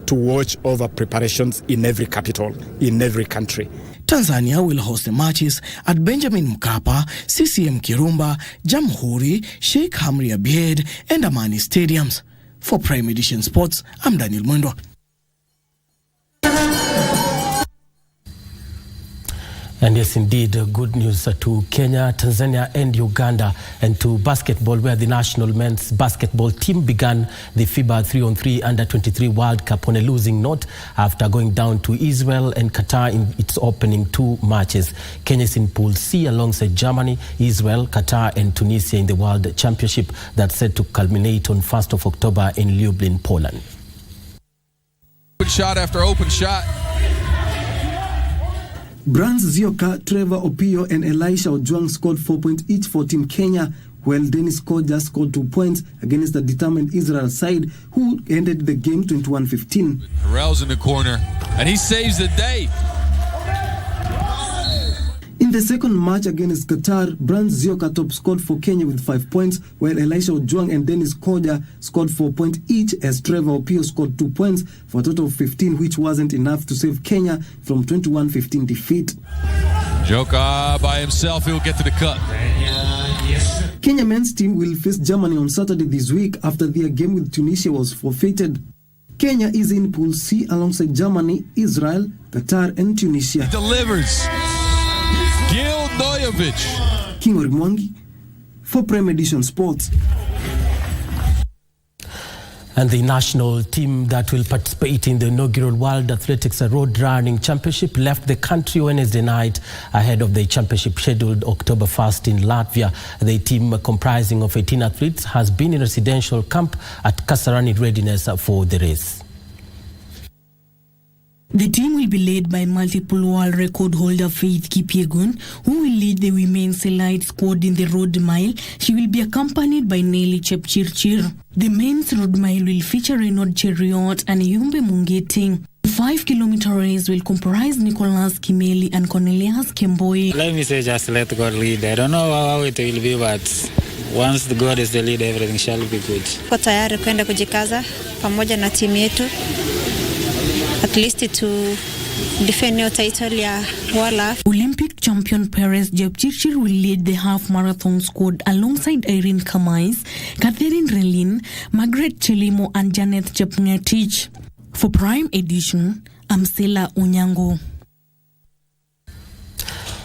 to watch over preparations in every capital, in every country. Tanzania will host the matches at Benjamin Mkapa, CCM Kirumba, Jamhuri, Sheikh Hamri Abied and Amani stadiums. For Prime Edition Sports, I'm Daniel Mwendwa. And yes, indeed, good news to Kenya, Tanzania and Uganda, and to basketball, where the national men's basketball team began the FIBA 3-on-3 Under-23 World Cup on a losing note after going down to Israel and Qatar in its opening 2 matches. Kenya is in Pool C alongside Germany, Israel, Qatar and Tunisia in the World Championship that's set to culminate on 1st of October in Lublin, Poland. Open shot after open shot. Brands Zioka, Trevor Opio and Elisha Ojwang scored 4 points each for Team Kenya, while Dennis Koja scored 2 points against the determined Israel side, who ended the game 21-15. Harrell's in the corner, and he saves the day. In the second match against Qatar, Brands Zioka top scored for Kenya with 5 points, while Elisha Ojwang and Dennis Koja scored 4 points each, as Trevor Opio scored 2 points for a total of 15, which wasn't enough to save Kenya from 21-15 defeat. Joka by himself, he'll get to the cup. Kenya men's team will face Germany on Saturday this week after their game with Tunisia was forfeited. Kenya is in Pool C alongside Germany, Israel, Qatar and Tunisia. He delivers. Gil Noyevich. King Orimwangi for Prime Edition Sports. And the national team that will participate in the inaugural World Athletics Road Running Championship left the country Wednesday night ahead of the championship scheduled October 1st in Latvia. The team, comprising of 18 athletes, has been in residential camp at Kasarani readiness for the race. The team will be led by multiple world record holder Faith Kipyegon, who will lead the women's elite squad in the road mile. She will be accompanied by Nelly Chepchirchir. The men's road mile will feature Renaud Cheriot and Yumbe Mungeting. The 5-kilometer race will comprise Nicholas Kimeli and Cornelius Kemboi. Let me say, just let God lead. I don't know how it will be, but once the God is the lead, everything shall be good. Kwa tayari kwenda kujikaza pamoja na timu yetu, at least to defend your title ya Wala. Olympic champion Perez Jepchirchir will lead the half marathon squad alongside Irene Kamais, Catherine Relin, Margaret Chelimo and Janet Chepngetich. For Prime Edition, I'm Stella Onyango.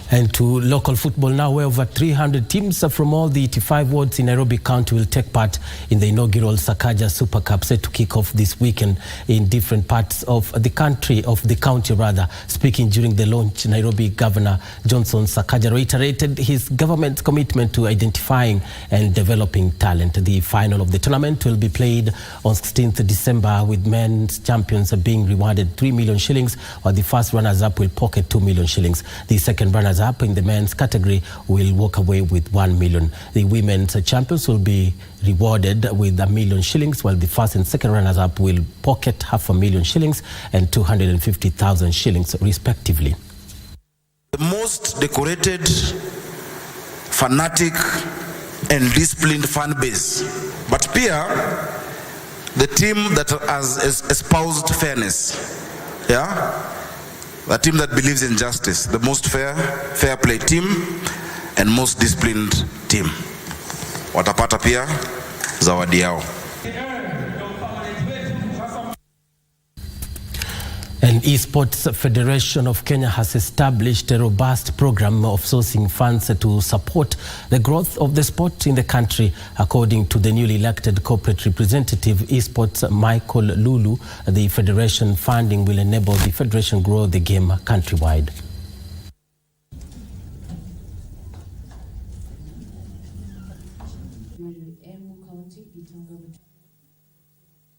And to local football now, where over 300 teams from all the 85 wards in Nairobi County will take part in the inaugural Sakaja Super Cup, set to kick off this weekend in different parts of the county. Speaking during the launch, Nairobi Governor Johnson Sakaja reiterated his government's commitment to identifying and developing talent. The final of the tournament will be played on 16th December, with men's champions being rewarded 3 million shillings, while the first runners-up will pocket 2 million shillings. The second runners up in the men's category will walk away with 1 million. The women's champions will be rewarded with 1 million shillings, while the first and second runners up will pocket 500,000 shillings and 250,000 shillings respectively. The most decorated, fanatic and disciplined fan base, but Pia, the team that has espoused fairness, the team that believes in justice, the most fair play team and most disciplined team. Watapata pia zawadi yao. An Esports Federation of Kenya has established a robust program of sourcing funds to support the growth of the sport in the country. According to the newly elected corporate representative, Esports Michael Lulu, the federation funding will enable the federation grow the game countrywide.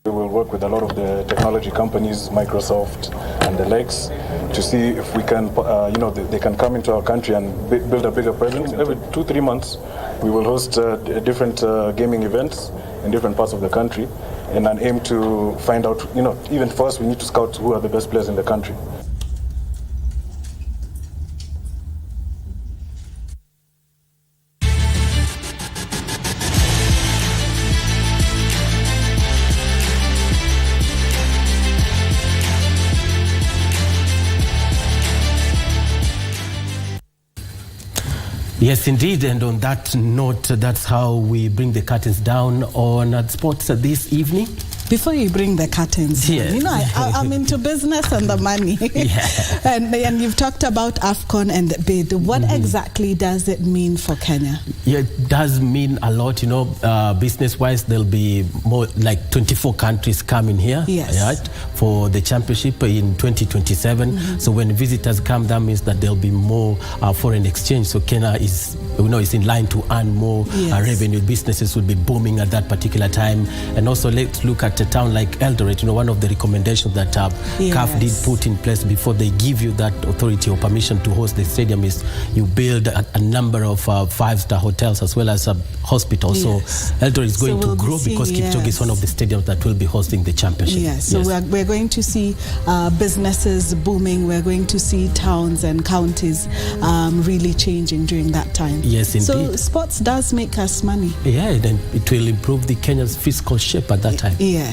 We will work with a lot of the technology companies, Microsoft and the likes, to see if we can, they can come into our country and build a bigger presence. Every 2-3 months, we will host different gaming events in different parts of the country, in an aim to find out, even first we need to scout who are the best players in the country. Yes, indeed. And on that note, that's how we bring the curtains down on sports this evening. Before you bring the curtains, I'm into business and the money. And you've talked about AFCON and the bid. What exactly does it mean for Kenya? Yeah, it does mean a lot. Business-wise, there'll be more like 24 countries coming here for the championship in 2027. So when visitors come, that means that there'll be more foreign exchange. So Kenya is in line to earn more revenue. Businesses will be booming at that particular time. And also, let's look at a town like Eldoret. one of the recommendations that CAF did put in place before they give you that authority or permission to host the stadium is you build a number of 5-star hotels as well as hospitals. So Eldoret is going to grow because Kipchoge is one of the stadiums that will be hosting the championship. So we're going to see businesses booming. We're going to see towns and counties really changing during that time. Yes, indeed. So sports does make us money. Yeah, then it will improve the Kenya's fiscal shape at that time. Yes.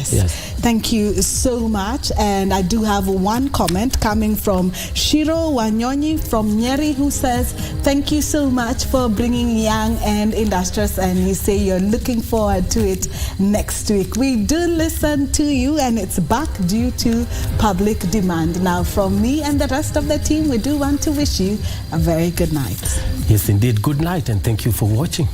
Thank you so much. And I do have one comment coming from Shiro Wanyonyi from Nyeri, who says, thank you so much for bringing young and industrious. And you say you're looking forward to it next week. We do listen to you, and it's back due to public demand. Now, from me and the rest of the team, we do want to wish you a very good night. Yes, indeed. Good night, and thank you for watching.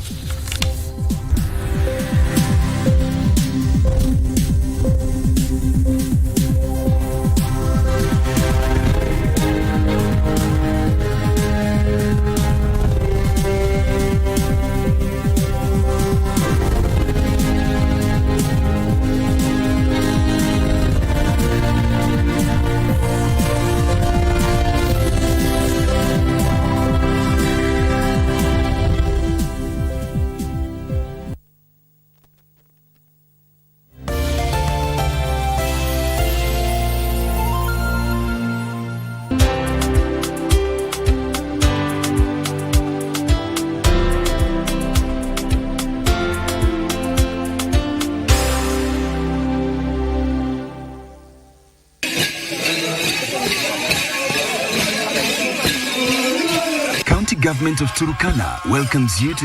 government of Turkana welcomes you to the